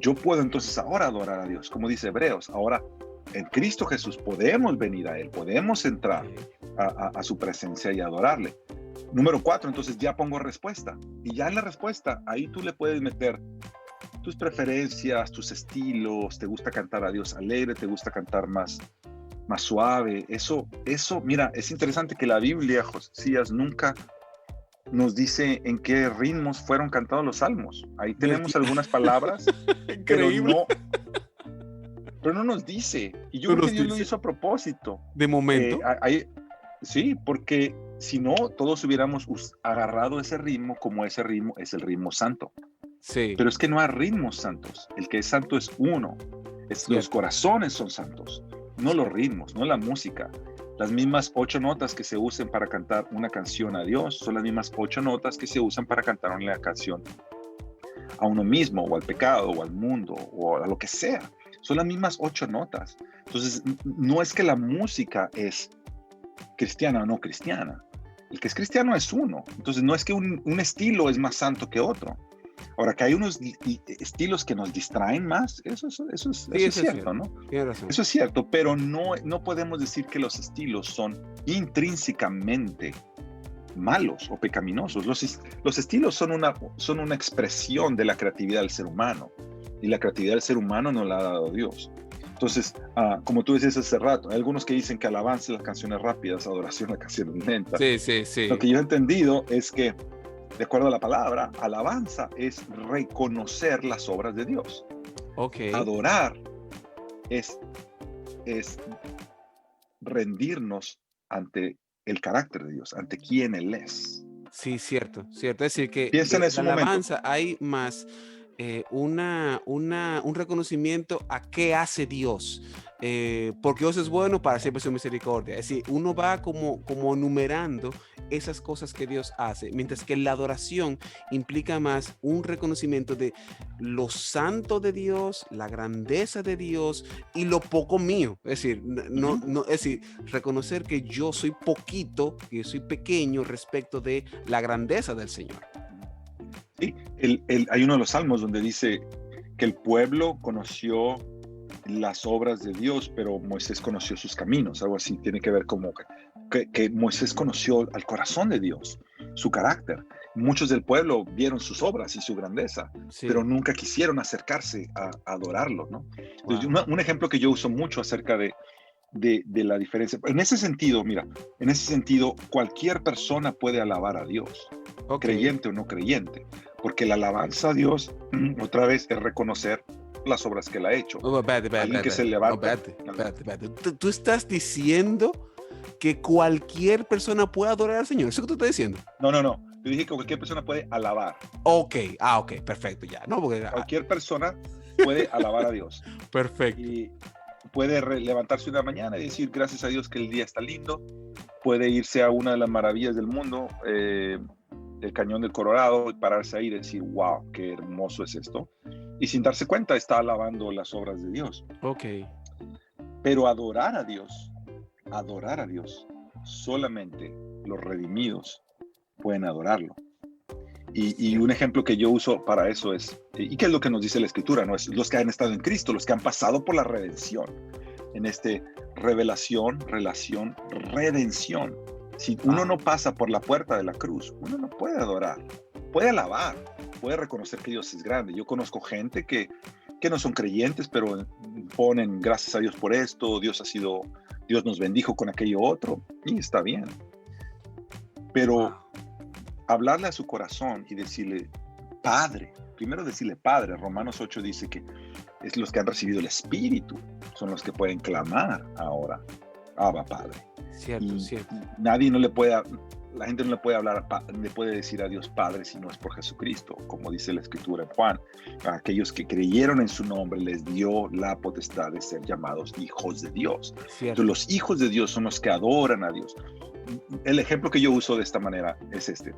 yo puedo entonces ahora adorar a Dios, como dice Hebreos. Ahora, en Cristo Jesús podemos venir a Él, podemos entrar ok. a su presencia y adorarle. Número 4, entonces ya pongo respuesta. Y ya en la respuesta, ahí tú le puedes meter tus preferencias, tus estilos. Te gusta cantar a Dios alegre, te gusta cantar más suave. Eso, mira, es interesante que la Biblia, Josías, nunca nos dice en qué ritmos fueron cantados los salmos. Ahí Ni el tenemos algunas palabras, pero Increíble. no, pero no nos dice. Y yo No creo que nos Dios lo dice. hizo a propósito. De momento. Sí, porque si no, todos hubiéramos agarrado ese ritmo como ese ritmo es el ritmo santo. Sí, Pero es que no hay ritmos santos. El que es santo es uno. Los cierto. corazones son santos, no los ritmos, no la música. Las mismas 8 notas que se usan para cantar una canción a Dios son las mismas 8 notas que se usan para cantar una canción a uno mismo, o al pecado, o al mundo, o a lo que sea. Son las mismas 8 notas. Entonces, no es que la música es cristiana o no cristiana. El que es cristiano es uno. Entonces, no es que un estilo es más santo que otro. Ahora, que hay unos estilos que nos distraen más, eso Sí, es eso es cierto, cierto. ¿no? Tienes razón. Eso es cierto, pero no podemos decir que los estilos son intrínsecamente malos o pecaminosos. Los estilos son una expresión de la creatividad del ser humano, y la creatividad del ser humano nos la ha dado Dios. Entonces, como tú decías hace rato, hay algunos que dicen que alabanza las canciones rápidas, adoración las canciones lentas. Sí, sí, Lo sí. que yo he entendido es que, de acuerdo a la palabra, alabanza es reconocer las obras de Dios. Ok. Adorar es rendirnos ante el carácter de Dios, ante quién Él es. Sí, cierto, cierto. Es decir, que Piensa en la ese momento. alabanza hay más un reconocimiento a qué hace Dios. Porque Dios es bueno, para siempre su misericordia. Es decir, uno va como enumerando esas cosas que Dios hace, mientras que la adoración implica más un reconocimiento de lo santo de Dios, la grandeza de Dios y lo poco mío. Es decir, Ujú. es decir, reconocer que yo soy poquito, que soy pequeño respecto de la grandeza del Señor. Sí, hay uno de los salmos donde dice que el pueblo conoció las obras de Dios, pero Moisés conoció sus caminos, algo así. Tiene que ver como que Moisés conoció al corazón de Dios, su carácter. Muchos del pueblo vieron sus obras y su grandeza, pero Sí, nunca quisieron acercarse a adorarlo, ¿no? Entonces, wow. un ejemplo que yo uso mucho acerca de la diferencia. En ese sentido, mira, en ese sentido, cualquier persona puede alabar a Dios, Ok. creyente o no creyente, porque la alabanza a Dios, otra vez, es reconocer las obras que Él ha hecho. Oh, espérate, espérate, Alguien que se espérate. No, levanta. espérate. ¿Tú estás diciendo que cualquier persona puede adorar al Señor? ¿Eso que tú estás diciendo? No. Yo dije que cualquier persona puede alabar. Ok, ok, perfecto, ya. No, porque, Cualquier persona puede alabar a Dios. perfecto. Y puede levantarse una mañana y decir, gracias a Dios que el día está lindo. Puede irse a una de las maravillas del mundo, el Cañón del Colorado, y pararse ahí y decir, wow, qué hermoso es esto. Y sin darse cuenta está alabando las obras de Dios. Ok, Pero adorar a Dios, solamente los redimidos pueden adorarlo. Y un cierto. ejemplo que yo uso para eso es, ¿y qué es lo que nos dice la Escritura? ¿No? Es los que han estado en Cristo, los que han pasado por la redención, en este revelación, relación, redención. Si uno no pasa por la puerta de la cruz, uno no puede adorar, puede alabar, puede reconocer que Dios es grande. Yo conozco gente que que no son creyentes, pero ponen gracias a Dios por esto, Dios nos bendijo con aquello otro, y está bien. Pero Wow. hablarle a su corazón y decirle, Padre, primero decirle Padre. Romanos 8 dice que es los que han recibido el Espíritu, son los que pueden clamar ahora, Abba, Padre. Cierto, Y cierto. nadie la gente no le puede le puede decir a Dios Padre si no es por Jesucristo, como dice la Escritura en Juan. A aquellos que creyeron en su nombre les dio la potestad de ser llamados hijos de Dios. Entonces, Cierto. los hijos de Dios son los que adoran a Dios. El ejemplo que yo uso de esta manera es este.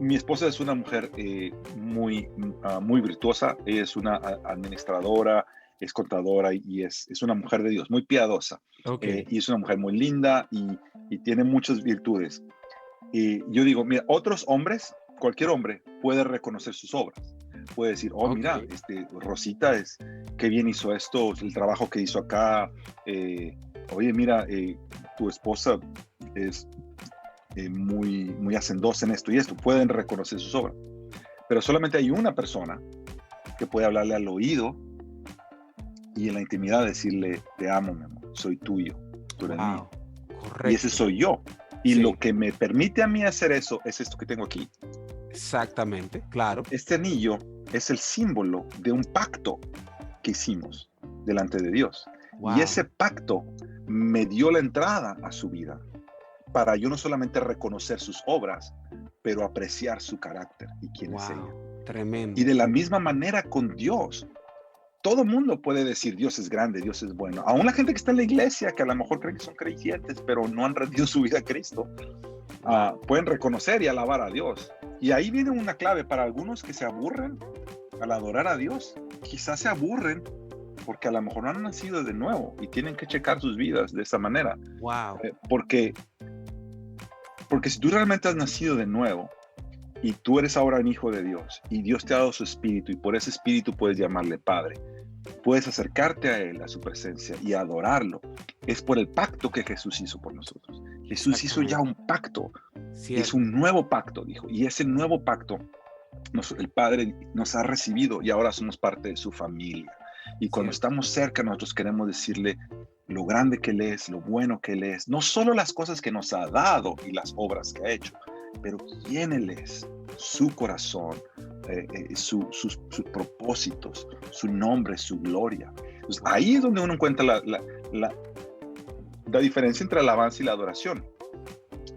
Mi esposa es una mujer muy virtuosa. Ella es una administradora, es contadora y es una mujer de Dios, muy piadosa. Ok. Y es una mujer muy linda y tiene muchas virtudes. Y yo digo, mira, otros hombres, cualquier hombre puede reconocer sus obras. Puede decir, oh, Ok. mira, Rosita, qué bien hizo esto, el trabajo que hizo acá. Oye, mira, tu esposa es muy hacendosa en esto y esto. Pueden reconocer sus obras. Pero solamente hay una persona que puede hablarle al oído y en la intimidad decirle, te amo, mi amor, soy tuyo, tú eres mío. Wow. Y Correcto. ese soy yo. Y Sí. lo que me permite a mí hacer eso es esto que tengo aquí. Exactamente. Claro. Este anillo es el símbolo de un pacto que hicimos delante de Dios. Wow. Y ese pacto me dio la entrada a su vida para yo no solamente reconocer sus obras, pero apreciar su carácter y quién es ella. Wow. Tremendo. Y de la misma manera con Dios. Todo mundo puede decir Dios es grande, Dios es bueno. Aún la gente que está en la iglesia, que a lo mejor creen que son creyentes, pero no han rendido su vida a Cristo, pueden reconocer y alabar a Dios. Y ahí viene una clave para algunos que se aburren al adorar a Dios. Quizás se aburren porque a lo mejor no han nacido de nuevo y tienen que checar sus vidas de esa manera. Wow. Porque si tú realmente has nacido de nuevo y tú eres ahora un hijo de Dios y Dios te ha dado su espíritu y por ese espíritu puedes llamarle Padre, puedes acercarte a Él, a su presencia y adorarlo. Es por el pacto que Jesús hizo por nosotros. Jesús hizo ya un pacto. Cierto. Es un nuevo pacto, dijo. Y ese nuevo pacto el Padre nos ha recibido y ahora somos parte de su familia. Y cuando estamos cerca, nosotros queremos decirle lo grande que Él es, lo bueno que Él es. No solo las cosas que nos ha dado y las obras que ha hecho, pero quién Él es, su corazón, sus propósitos, su nombre, su gloria. Entonces, ahí es donde uno encuentra la diferencia entre la alabanza y la adoración.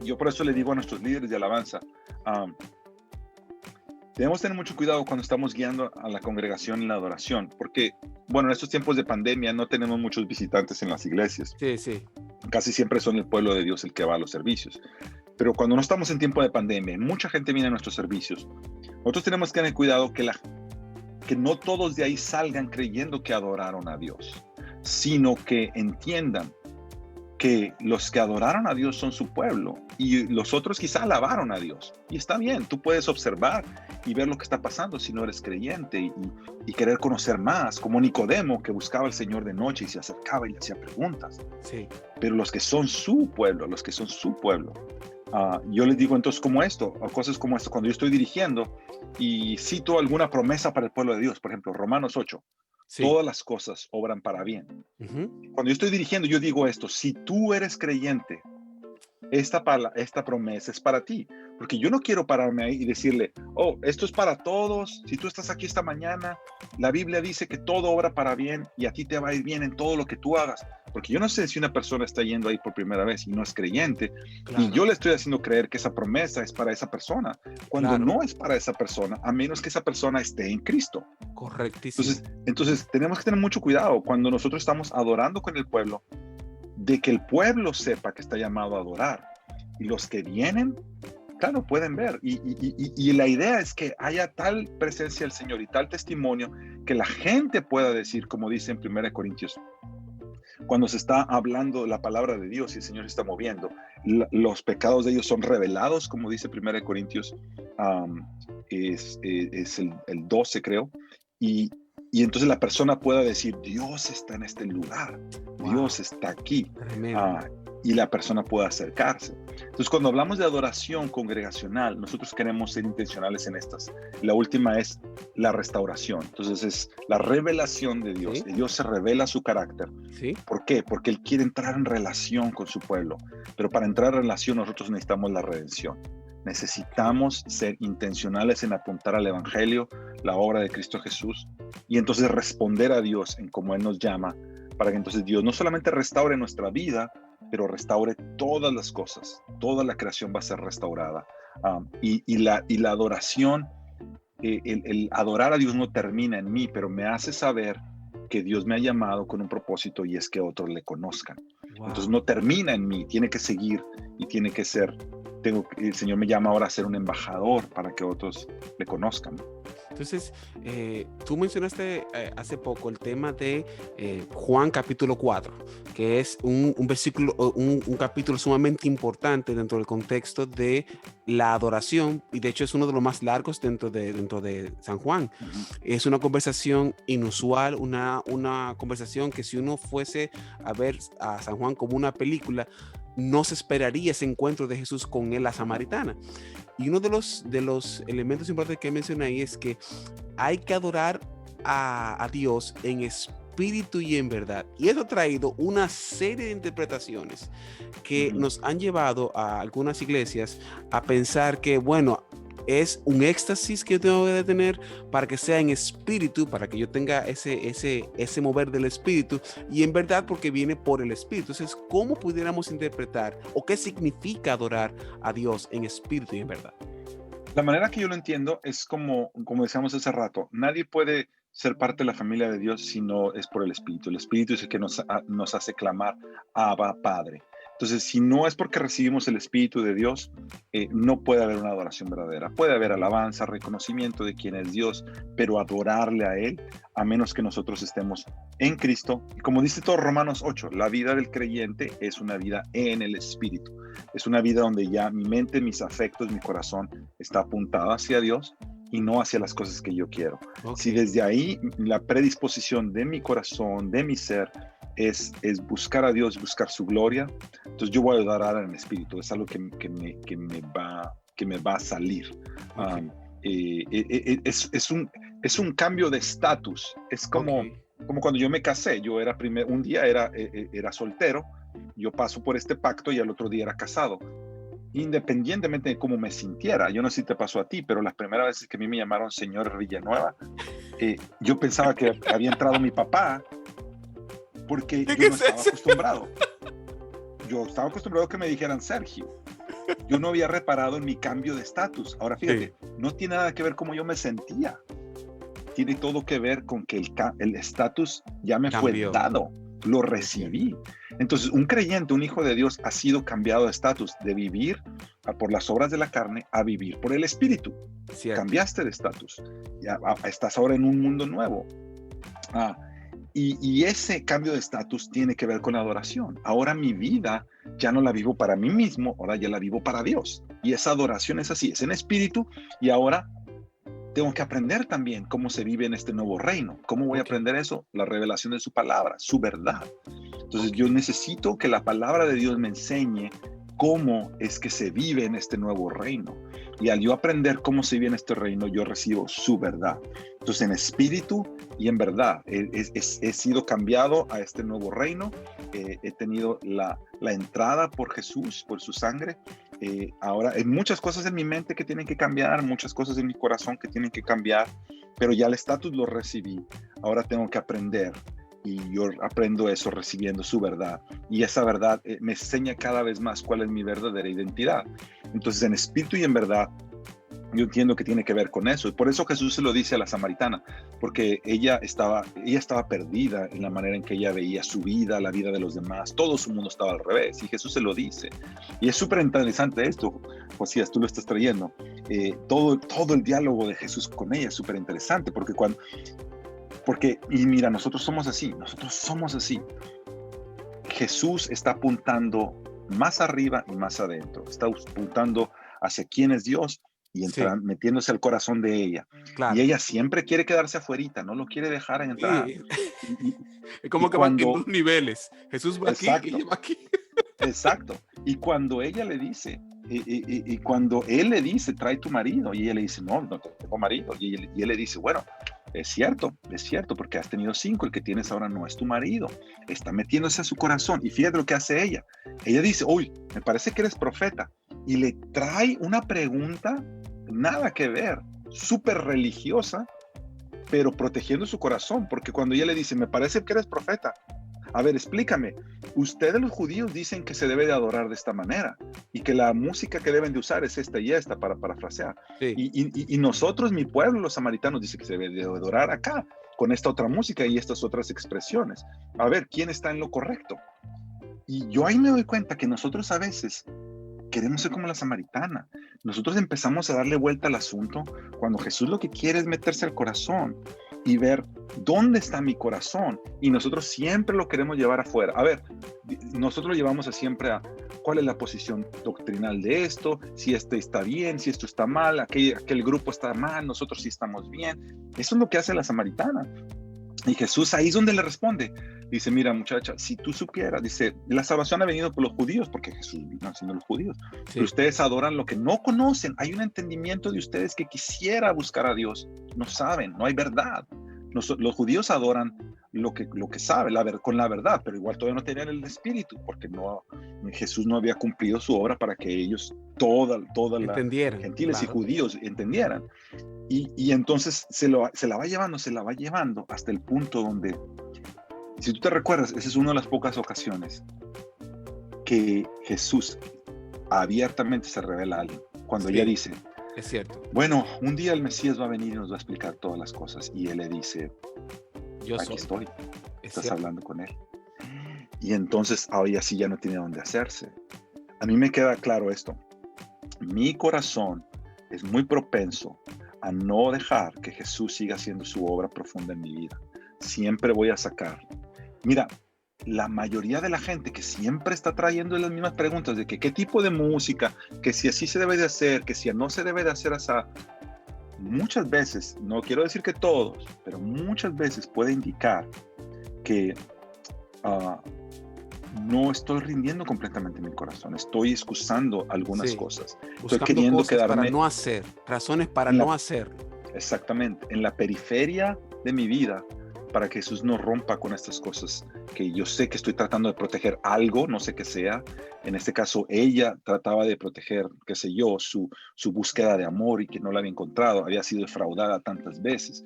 Yo por eso le digo a nuestros líderes de alabanza, debemos tener mucho cuidado cuando estamos guiando a la congregación en la adoración, porque, bueno, en estos tiempos de pandemia no tenemos muchos visitantes en las iglesias. Sí, sí. Casi siempre son el pueblo de Dios el que va a los servicios. Pero cuando no estamos en tiempo de pandemia, mucha gente viene a nuestros servicios. Nosotros tenemos que tener cuidado que no todos de ahí salgan creyendo que adoraron a Dios, sino que entiendan que los que adoraron a Dios son su pueblo y los otros quizá alabaron a Dios. Y está bien, tú puedes observar y ver lo que está pasando si no eres creyente y querer conocer más, como Nicodemo que buscaba al Señor de noche y se acercaba y le hacía preguntas. Sí. Pero los que son su pueblo, yo les digo entonces como esto, o cosas como esto, cuando yo estoy dirigiendo y cito alguna promesa para el pueblo de Dios, por ejemplo, Romanos 8, Sí. todas las cosas obran para bien. Uh-huh. Cuando yo estoy dirigiendo, yo digo esto, si tú eres creyente, esta promesa es para ti, porque yo no quiero pararme ahí y decirle, oh, esto es para todos, si tú estás aquí esta mañana, la Biblia dice que todo obra para bien y a ti te va a ir bien en todo lo que tú hagas, porque yo no sé si una persona está yendo ahí por primera vez y no es creyente, Claro. y yo le estoy haciendo creer que esa promesa es para esa persona, cuando no es para esa persona, a menos que esa persona esté en Cristo. Correctísimo. Entonces tenemos que tener mucho cuidado cuando nosotros estamos adorando con el pueblo, de que el pueblo sepa que está llamado a adorar. Y los que vienen, claro, pueden ver. Y la idea es que haya tal presencia del Señor y tal testimonio que la gente pueda decir, como dice en 1 Corintios, cuando se está hablando la palabra de Dios y el Señor se está moviendo, los pecados de ellos son revelados, como dice 1 Corintios, es el 12 creo, y entonces la persona pueda decir, Dios está en este lugar, Wow. Dios está aquí. y la persona pueda acercarse. Entonces, cuando hablamos de adoración congregacional, nosotros queremos ser intencionales en estas. La última es la restauración. Entonces, es la revelación de Dios. Sí, Dios se revela su carácter. sí, ¿Por qué? Porque Él quiere entrar en relación con su pueblo. Pero para entrar en relación, nosotros necesitamos la redención. Necesitamos ser intencionales en apuntar al Evangelio, la obra de Cristo Jesús, y entonces responder a Dios en cómo Él nos llama, para que entonces Dios no solamente restaure nuestra vida, pero restaure todas las cosas. Toda la creación va a ser restaurada. Y la adoración, el adorar a Dios no termina en mí, pero me hace saber que Dios me ha llamado con un propósito, y es que otros le conozcan. Entonces wow. no termina en mí, tiene que seguir y tiene que ser, el Señor me llama ahora a ser un embajador para que otros le conozcan. Entonces, tú mencionaste hace poco el tema de Juan capítulo 4, que es un versículo, un capítulo sumamente importante dentro del contexto de la adoración, y de hecho es uno de los más largos dentro de San Juan. Uh-huh. Es una conversación inusual, una conversación que si uno fuese a ver a San Juan como una película, no se esperaría ese encuentro de Jesús con él, la samaritana. Y uno de los elementos importantes que menciona ahí es que hay que adorar a Dios en espíritu y en verdad. Y eso ha traído una serie de interpretaciones que Uh-huh. nos han llevado a algunas iglesias a pensar que, bueno, es un éxtasis que yo tengo que tener para que sea en espíritu, para que yo tenga ese mover del espíritu, y en verdad porque viene por el espíritu. Entonces, ¿cómo pudiéramos interpretar o qué significa adorar a Dios en espíritu y en verdad? La manera que yo lo entiendo es como decíamos hace rato, nadie puede ser parte de la familia de Dios si no es por el Espíritu. El Espíritu es el que nos hace clamar, Abba, Padre. Entonces, si no es porque recibimos el Espíritu de Dios, no puede haber una adoración verdadera. Puede haber alabanza, reconocimiento de quién es Dios, pero adorarle a Él, a menos que nosotros estemos en Cristo. Y como dice todo Romanos 8, la vida del creyente es una vida en el Espíritu. Es una vida donde ya mi mente, mis afectos, mi corazón está apuntado hacia Dios y no hacia las cosas que yo quiero. Si Ok, desde ahí la predisposición de mi corazón, de mi ser, es buscar a Dios, buscar su gloria, entonces yo voy a adorar en espíritu. Es algo que me va a salir. ok, Es un cambio de estatus. Es ok, como cuando yo me casé. Yo era un día era soltero, yo paso por este pacto y al otro día era casado. Independientemente de cómo me sintiera, yo no sé si te pasó a ti, pero las primeras veces que a mí me llamaron señor Villanueva, yo pensaba que había entrado mi papá, porque ¿qué yo no es estaba eso? acostumbrado. Yo estaba acostumbrado a que me dijeran Sergio. Yo no había reparado en mi cambio de estatus. Ahora Sí, fíjate, no tiene nada que ver cómo yo me sentía. Tiene todo que ver con que el estatus ya me fue cambió. dado, lo Entiendo. recibí. Entonces, un creyente, un hijo de Dios, ha sido cambiado de estatus, de vivir por las obras de la carne a vivir por el Espíritu. Cierto. Cambiaste de estatus, ya estás ahora en un mundo nuevo. Ah, y ese cambio de estatus tiene que ver con la adoración. Ahora mi vida ya no la vivo para mí mismo, ahora ya la vivo para Dios. Y esa adoración es así, es en espíritu, y ahora tengo que aprender también cómo se vive en este nuevo reino. ¿Cómo voy a Ok, aprender eso? La revelación de su palabra, su verdad. Entonces ok, yo necesito que la palabra de Dios me enseñe cómo es que se vive en este nuevo reino. Y al yo aprender cómo se vive en este reino, yo recibo su verdad. Entonces en espíritu y en verdad he sido cambiado a este nuevo reino. He tenido la entrada por Jesús, por su sangre. Ahora hay muchas cosas en mi mente que tienen que cambiar, muchas cosas en mi corazón que tienen que cambiar, pero ya el estatus lo recibí. Ahora tengo que aprender, y yo aprendo eso recibiendo su verdad, y esa verdad me enseña cada vez más cuál es mi verdadera identidad. Entonces en espíritu y en verdad yo entiendo que tiene que ver con eso, y por eso Jesús se lo dice a la samaritana, porque ella estaba perdida en la manera en que ella veía su vida, la vida de los demás. Todo su mundo estaba al revés, y Jesús se lo dice. Y es súper interesante esto, Josías, tú lo estás trayendo. Todo el diálogo de Jesús con ella es súper interesante, y mira, nosotros somos así. Jesús está apuntando más arriba y más adentro, está apuntando hacia quién es Dios y sí, metiéndose al corazón de ella. Y claro. ella siempre quiere quedarse afuerita, no lo quiere dejar entrar. Sí, Y, y, es y como que van en cuando, dos niveles. Jesús va aquí y exacto, ella va aquí. exacto. Y cuando ella le dice, y cuando él le dice, trae tu marido, y ella le dice, no, no tengo marido, y él le dice, bueno, es cierto, porque has tenido 5, el que tienes ahora no es tu marido, está metiéndose a su corazón, y fíjate lo que hace ella. Ella dice, uy, me parece que eres profeta, y le trae una pregunta, nada que ver, súper religiosa, pero protegiendo su corazón, porque cuando ella le dice, me parece que eres profeta, a ver, explícame, ustedes los judíos dicen que se debe de adorar de esta manera y que la música que deben de usar es esta y esta para parafrasear. Sí, Y nosotros, mi pueblo, los samaritanos, dice que se debe de adorar acá con esta otra música y estas otras expresiones. A ver, ¿quién está en lo correcto? Y yo ahí me doy cuenta que nosotros a veces queremos ser como la samaritana. Nosotros empezamos a darle vuelta al asunto cuando Jesús lo que quiere es meterse al corazón y ver dónde está mi corazón. Y nosotros siempre lo queremos llevar afuera. A ver, nosotros lo llevamos siempre a cuál es la posición doctrinal de esto, si este está bien, si esto está mal, aquel grupo está mal, nosotros sí estamos bien. Eso es lo que hace la samaritana. Y Jesús ahí es donde le responde. Dice, mira muchacha, si tú supieras, dice, la salvación ha venido por los judíos, porque Jesús vino siendo los judíos. Sí. Pero ustedes adoran lo que no conocen. Hay un entendimiento de ustedes que quisiera buscar a Dios. No saben, no hay verdad. Los judíos adoran lo que sabe, con la verdad, pero igual todavía no tenían el espíritu, porque Jesús no había cumplido su obra para que ellos, toda la gentiles, claro, y judíos entendieran. Y entonces se la va llevando hasta el punto donde, si tú te recuerdas, esa es una de las pocas ocasiones que Jesús abiertamente se revela a alguien. Cuando ella dice, es cierto, bueno, un día el Mesías va a venir y nos va a explicar todas las cosas. Y él le dice, yo aquí estoy, estás cierto, hablando con él. Y entonces ahora sí ya no tiene dónde hacerse. A mí me queda claro esto. Mi corazón es muy propenso a no dejar que Jesús siga haciendo su obra profunda en mi vida. Siempre voy a sacar. Mira, la mayoría de la gente que siempre está trayendo las mismas preguntas de que qué tipo de música, que si así se debe de hacer, que si no se debe de hacer así, muchas veces, no quiero decir que todos, pero muchas veces puede indicar que no estoy rindiendo completamente mi corazón, estoy excusando algunas cosas, estoy queriendo cosas quedarme para no hacer, razones para no hacer. Exactamente, en la periferia de mi vida, para que Jesús no rompa con estas cosas que yo sé que estoy tratando de proteger algo, no sé qué sea. En este caso, ella trataba de proteger, qué sé yo, su búsqueda de amor y que no la había encontrado, había sido defraudada tantas veces.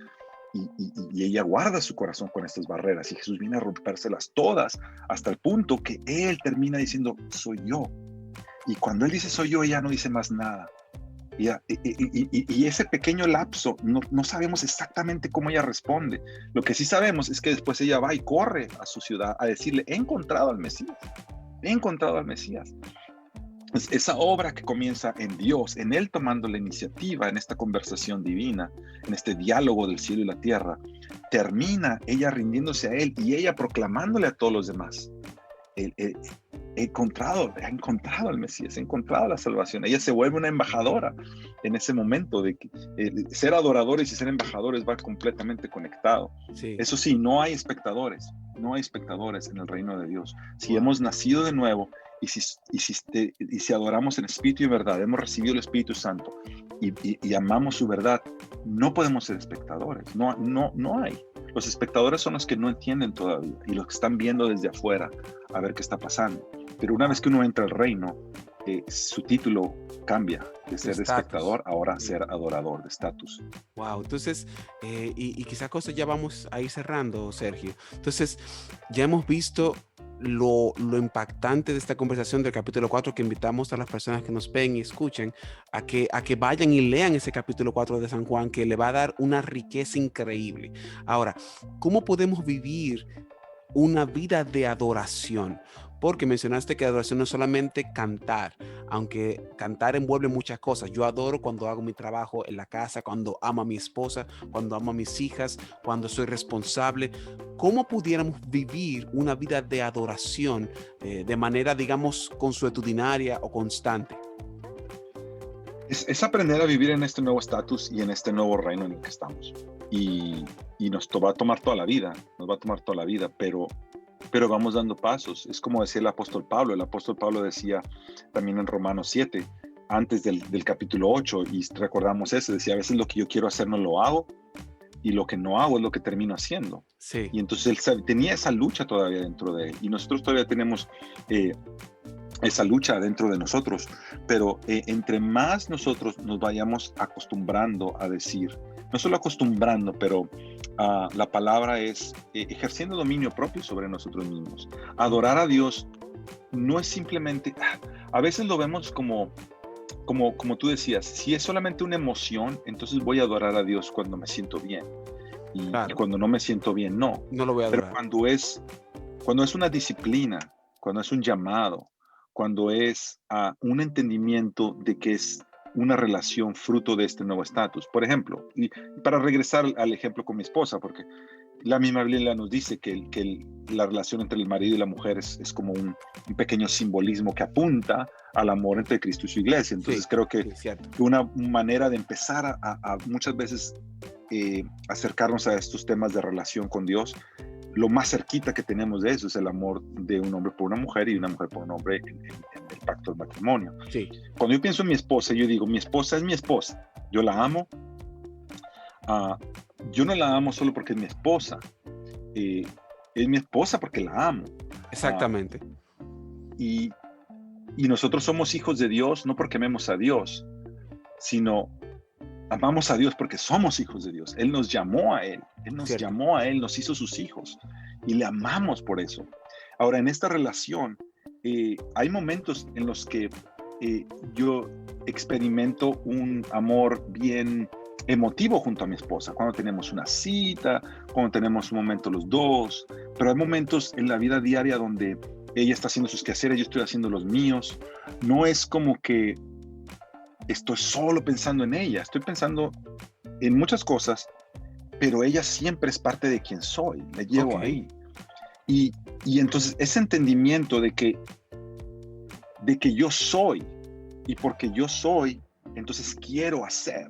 Y ella guarda su corazón con estas barreras y Jesús viene a rompérselas todas hasta el punto que él termina diciendo, soy yo. Y cuando él dice soy yo, ella no dice más nada. Y ese pequeño lapso, no sabemos exactamente cómo ella responde. Lo que sí sabemos es que después ella va y corre a su ciudad a decirle, he encontrado al Mesías. Esa obra que comienza en Dios, en Él tomando la iniciativa, en esta conversación divina, en este diálogo del cielo y la tierra, termina ella rindiéndose a Él y ella proclamándole a todos los demás. He encontrado al Mesías, he encontrado la salvación. Ella se vuelve una embajadora en ese momento de que ser adoradores y ser embajadores va completamente conectado. Sí. Eso sí, no hay espectadores en el reino de Dios. Si hemos nacido de nuevo y si adoramos en espíritu y verdad, hemos recibido el Espíritu Santo y amamos su verdad, no podemos ser espectadores, no hay. Los espectadores son los que no entienden todavía y los que están viendo desde afuera a ver qué está pasando. Pero una vez que uno entra al reino, su título cambia de ser espectador ahora a ser adorador, de estatus. Wow, entonces, y quizás cosas ya vamos a ir cerrando, Sergio. Entonces, ya hemos visto lo impactante de esta conversación del capítulo 4, que invitamos a las personas que nos ven y escuchen a que vayan y lean ese capítulo 4 de San Juan, que le va a dar una riqueza increíble. Ahora, ¿cómo podemos vivir una vida de adoración? Porque mencionaste que adoración no es solamente cantar, aunque cantar envuelve muchas cosas. Yo adoro cuando hago mi trabajo en la casa, cuando amo a mi esposa, cuando amo a mis hijas, cuando soy responsable. ¿Cómo pudiéramos vivir una vida de adoración de manera, digamos, consuetudinaria o constante? Es aprender a vivir en este nuevo estatus y en este nuevo reino en el que estamos. Y nos va a tomar toda la vida, pero pero vamos dando pasos. Es como decía el apóstol Pablo. El apóstol Pablo decía también en Romanos 7, antes del capítulo 8, y recordamos eso, decía, a veces lo que yo quiero hacer no lo hago, y lo que no hago es lo que termino haciendo. Sí. Y entonces él tenía esa lucha todavía dentro de él, y nosotros todavía tenemos esa lucha dentro de nosotros, pero entre más nosotros nos vayamos acostumbrando a decir, no solo acostumbrando, pero la palabra es ejerciendo dominio propio sobre nosotros mismos. Adorar a Dios no es simplemente, a veces lo vemos como tú decías, si es solamente una emoción, entonces voy a adorar a Dios cuando me siento bien. Y cuando no me siento bien, no. No lo voy a adorar. Pero cuando es una disciplina, cuando es un llamado, cuando es un entendimiento de que es una relación fruto de este nuevo estatus. Por ejemplo, y para regresar al ejemplo con mi esposa, porque la misma Biblia nos dice que la relación entre el marido y la mujer es como un pequeño simbolismo que apunta al amor entre Cristo y su iglesia. Entonces creo que una manera de empezar a muchas veces acercarnos a estos temas de relación con Dios, lo más cerquita que tenemos de eso es el amor de un hombre por una mujer y una mujer por un hombre en el pacto del matrimonio. Sí. Cuando yo pienso en mi esposa, yo digo, mi esposa es mi esposa, yo la amo. Yo no la amo solo porque es mi esposa, es mi esposa porque la amo. Exactamente. Y nosotros somos hijos de Dios no porque amemos a Dios, sino amamos a Dios porque somos hijos de Dios. Él nos llamó a Él, nos hizo sus hijos y le amamos por eso. Ahora, en esta relación, hay momentos en los que yo experimento un amor bien emotivo junto a mi esposa, cuando tenemos una cita, cuando tenemos un momento los dos, pero hay momentos en la vida diaria donde ella está haciendo sus quehaceres, yo estoy haciendo los míos. No es como que estoy solo pensando en ella, estoy pensando en muchas cosas, pero ella siempre es parte de quien soy, la llevo ahí. Y entonces ese entendimiento de que yo soy, y porque yo soy, entonces quiero hacer.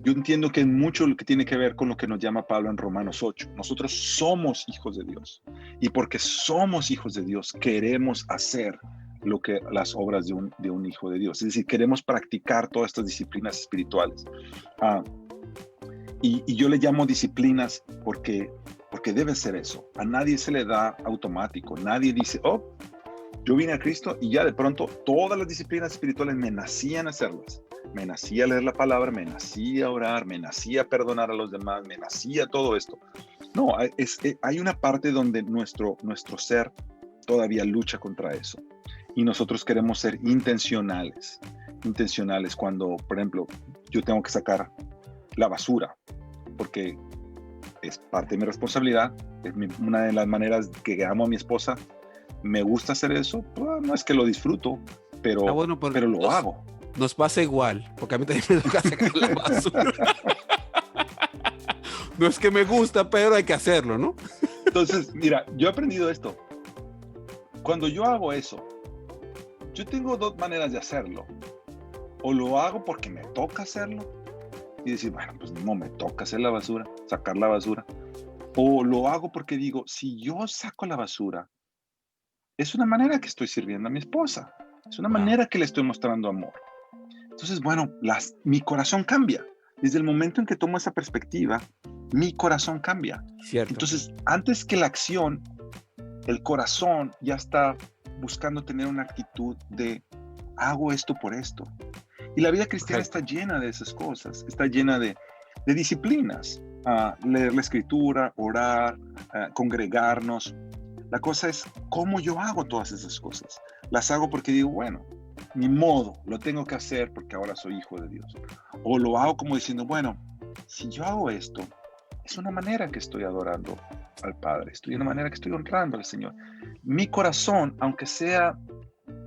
Yo entiendo que es mucho lo que tiene que ver con lo que nos llama Pablo en Romanos 8. Nosotros somos hijos de Dios, y porque somos hijos de Dios queremos hacer las obras de un hijo de Dios. Es decir, queremos practicar todas estas disciplinas espirituales. Y yo le llamo disciplinas porque debe ser eso. A nadie se le da automático. Nadie dice, yo vine a Cristo y ya de pronto todas las disciplinas espirituales me nacían hacerlas. Me nacía leer la palabra, me nacía orar, me nacía perdonar a los demás, me nacía todo esto. No, hay una parte donde nuestro ser todavía lucha contra eso. Y nosotros queremos ser intencionales cuando, por ejemplo, yo tengo que sacar la basura, porque es parte de mi responsabilidad, es una de las maneras que amo a mi esposa. Me gusta hacer eso, pues, no es que lo disfruto, pero lo hago. Nos pasa igual, porque a mí también me toca sacar la basura. No es que me gusta, pero hay que hacerlo, ¿no? Entonces, mira, yo he aprendido esto. Cuando yo hago eso, yo tengo dos maneras de hacerlo. O lo hago porque me toca hacerlo y decir, bueno, pues no me toca hacer la basura, sacar la basura. O lo hago porque digo, si yo saco la basura, es una manera que estoy sirviendo a mi esposa. Es una manera que le estoy mostrando amor. Entonces, bueno, mi corazón cambia. Desde el momento en que tomo esa perspectiva, mi corazón cambia. Cierto. Entonces, antes que la acción, el corazón ya está buscando tener una actitud de hago esto por esto. Y la vida cristiana está llena de esas cosas, está llena de disciplinas. Leer la escritura, orar, congregarnos. La cosa es cómo yo hago todas esas cosas. Las hago porque digo, bueno, ni modo, lo tengo que hacer porque ahora soy hijo de Dios. O lo hago como diciendo, bueno, si yo hago esto, es una manera que estoy adorando al Padre, una manera que estoy honrando al Señor. Mi corazón, aunque sea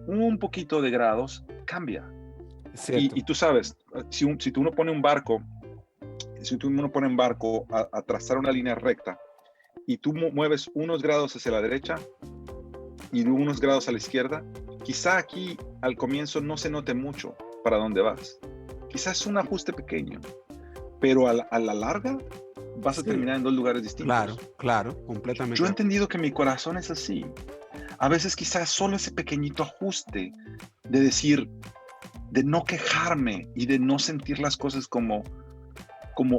un poquito de grados, cambia. Y tú sabes, si uno pone un barco, a trazar una línea recta, y tú mueves unos grados hacia la derecha y unos grados a la izquierda, quizá aquí al comienzo no se note mucho para dónde vas. Quizás es un ajuste pequeño, pero a la larga vas a Sí, terminar en dos lugares claro, distintos. claro, Yo completamente he de acuerdo. entendido que mi corazón es así. A veces quizás solo ese pequeñito ajuste de decir, de no quejarme y de no sentir las cosas como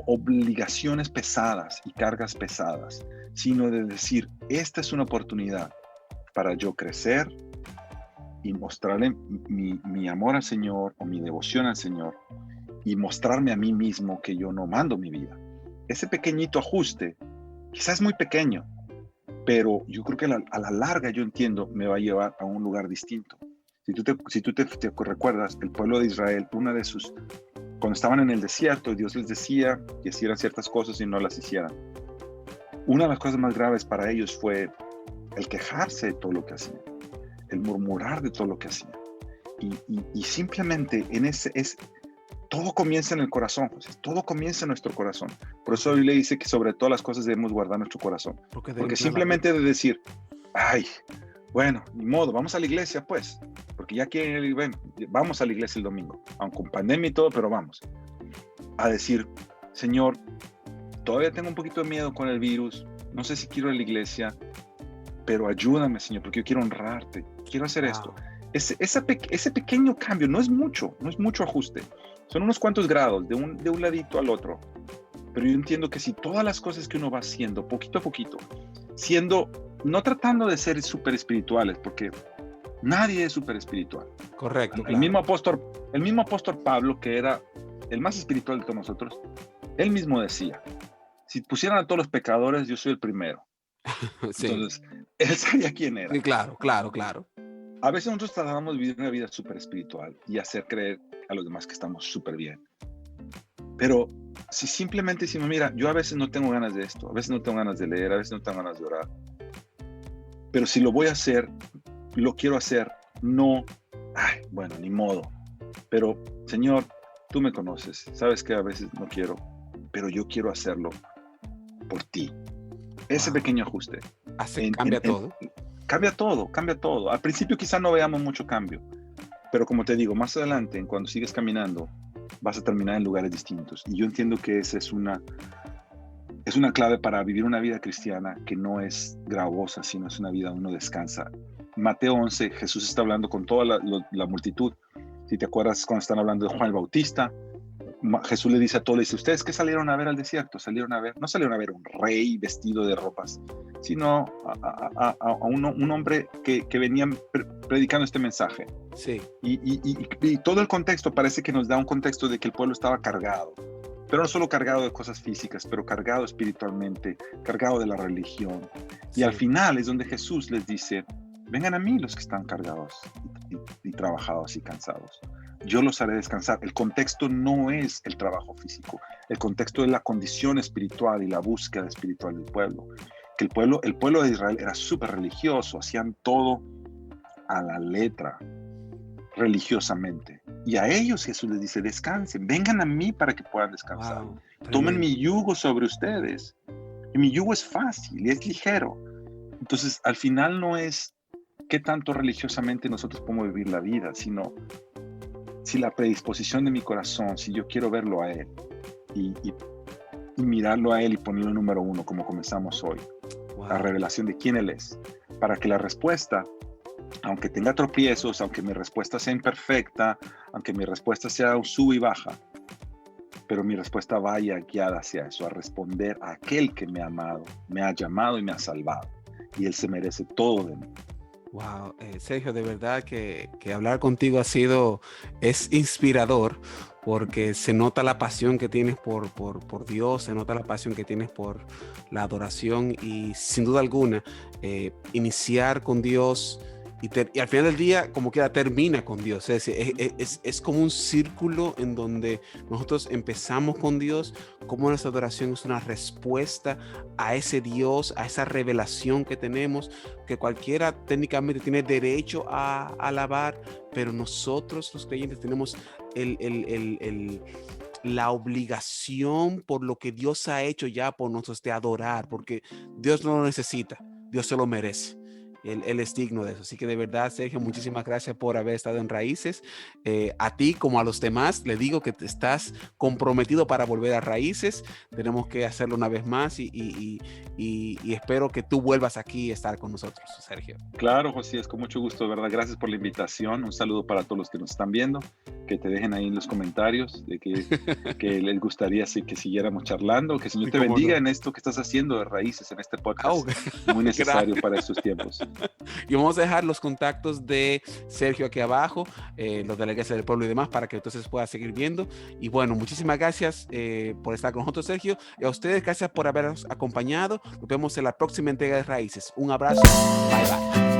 obligaciones pesadas y cargas pesadas, sino de decir, esta es una oportunidad para yo crecer y mostrarle mi amor al Señor o mi devoción al Señor y mostrarme a mí mismo que yo no mando mi vida. Ese pequeñito ajuste, quizás es muy pequeño, pero yo creo que a la larga, yo entiendo, me va a llevar a un lugar distinto. Si tú te recuerdas, el pueblo de Israel, cuando estaban en el desierto, Dios les decía que hicieran ciertas cosas y no las hicieran. Una de las cosas más graves para ellos fue el quejarse de todo lo que hacían, el murmurar de todo lo que hacían. Y simplemente todo comienza en el corazón, José. Todo comienza en nuestro corazón. Por eso la Biblia dice que sobre todas las cosas debemos guardar nuestro corazón. Porque de ahí Porque viene la vida. simplemente de decir, ay, bueno, ni modo, vamos a la iglesia pues. Porque ya que ven, vamos a la iglesia el domingo, aun con pandemia y todo, pero vamos. A decir, Señor, todavía tengo un poquito de miedo con el virus, no sé si quiero ir a la iglesia, pero ayúdame, Señor, porque yo quiero honrarte, quiero hacer esto. Wow. Ese pequeño cambio no es mucho ajuste. Son unos cuantos grados de un ladito al otro. Pero yo entiendo que si todas las cosas que uno va haciendo, poquito a poquito, no tratando de ser súper espirituales, porque nadie es súper espiritual. Correcto, El claro. mismo apóstol Pablo, que era el más espiritual de todos nosotros, él mismo decía, si pusieran a todos los pecadores, yo soy el primero. Sí, Entonces, él sabía quién sí, era. claro, claro, claro. A veces nosotros tratamos de vivir una vida súper espiritual y hacer creer a los demás que estamos súper bien. Pero si simplemente decimos, mira, yo a veces no tengo ganas de esto, a veces no tengo ganas de leer, a veces no tengo ganas de orar, pero si lo voy a hacer, lo quiero hacer, no, ay, bueno, ni modo. Pero, Señor, tú me conoces, sabes que a veces no quiero, pero yo quiero hacerlo por ti. Ese Wow. pequeño ajuste Cambia todo. cambia todo, cambia todo. Al principio quizá no veamos mucho cambio, pero como te digo, más adelante, cuando sigues caminando, vas a terminar en lugares distintos. Y yo entiendo que esa es una clave para vivir una vida cristiana que no es gravosa, sino es una vida donde uno descansa. Mateo 11, Jesús está hablando con toda la multitud. Si te acuerdas cuando están hablando de Juan el Bautista, Jesús le dice a todos, le dice, ¿ustedes qué salieron a ver al desierto? No salieron a ver un rey vestido de ropas, sino a un hombre que venía predicando este mensaje. Sí, Y todo el contexto parece que nos da un contexto de que el pueblo estaba cargado, pero no solo cargado de cosas físicas, pero cargado espiritualmente, cargado de la religión. Y al sí. final es donde Jesús les dice, vengan a mí los que están cargados y trabajados y cansados. Yo los haré descansar. El contexto no es el trabajo físico, el contexto es la condición espiritual y la búsqueda espiritual del pueblo. Que el pueblo de Israel era súper religioso, hacían todo a la letra, religiosamente. Y a ellos Jesús les dice, descansen, vengan a mí para que puedan descansar. Wow, Tomen mi tremendo. yugo sobre ustedes. Y mi yugo es fácil y es ligero. Entonces, al final no es qué tanto religiosamente nosotros podemos vivir la vida, sino si la predisposición de mi corazón, si yo quiero verlo a Él y mirarlo a Él y ponerlo número uno, como comenzamos hoy, la Wow. revelación de quién Él es, para que la respuesta, aunque tenga tropiezos, aunque mi respuesta sea imperfecta, aunque mi respuesta sea un sub y baja, pero mi respuesta vaya guiada hacia eso, a responder a aquel que me ha amado, me ha llamado y me ha salvado. Y Él se merece todo de mí. Wow, Sergio, de verdad que hablar contigo es inspirador porque se nota la pasión que tienes por Dios, se nota la pasión que tienes por la adoración y sin duda alguna, iniciar con Dios y al final del día, como quiera, termina con Dios. Es decir, es como un círculo en donde nosotros empezamos con Dios, como nuestra adoración es una respuesta a ese Dios, a esa revelación que tenemos que cualquiera técnicamente tiene derecho a alabar, pero nosotros los creyentes tenemos la obligación por lo que Dios ha hecho ya por nosotros de adorar, porque Dios no lo necesita, Dios se lo merece. Él es digno de eso. Así que de verdad, Sergio, muchísimas gracias por haber estado en Raíces. A ti como a los demás, le digo que te estás comprometido para volver a Raíces. Tenemos que hacerlo una vez más y espero que tú vuelvas aquí a estar con nosotros, Sergio. Claro, José, es con mucho gusto, de verdad. Gracias por la invitación. Un saludo para todos los que nos están viendo. Que te dejen ahí en los comentarios de que les gustaría que siguiéramos charlando. Que el Señor te bendiga en esto que estás haciendo de Raíces, en este podcast. Muy necesario para estos tiempos. Y vamos a dejar los contactos de Sergio aquí abajo, los de la Iglesia del Pueblo y demás, para que entonces puedas seguir viendo. Y bueno, muchísimas gracias por estar con nosotros, Sergio. Y a ustedes, gracias por habernos acompañado. Nos vemos en la próxima entrega de Raíces. Un abrazo. Bye, bye.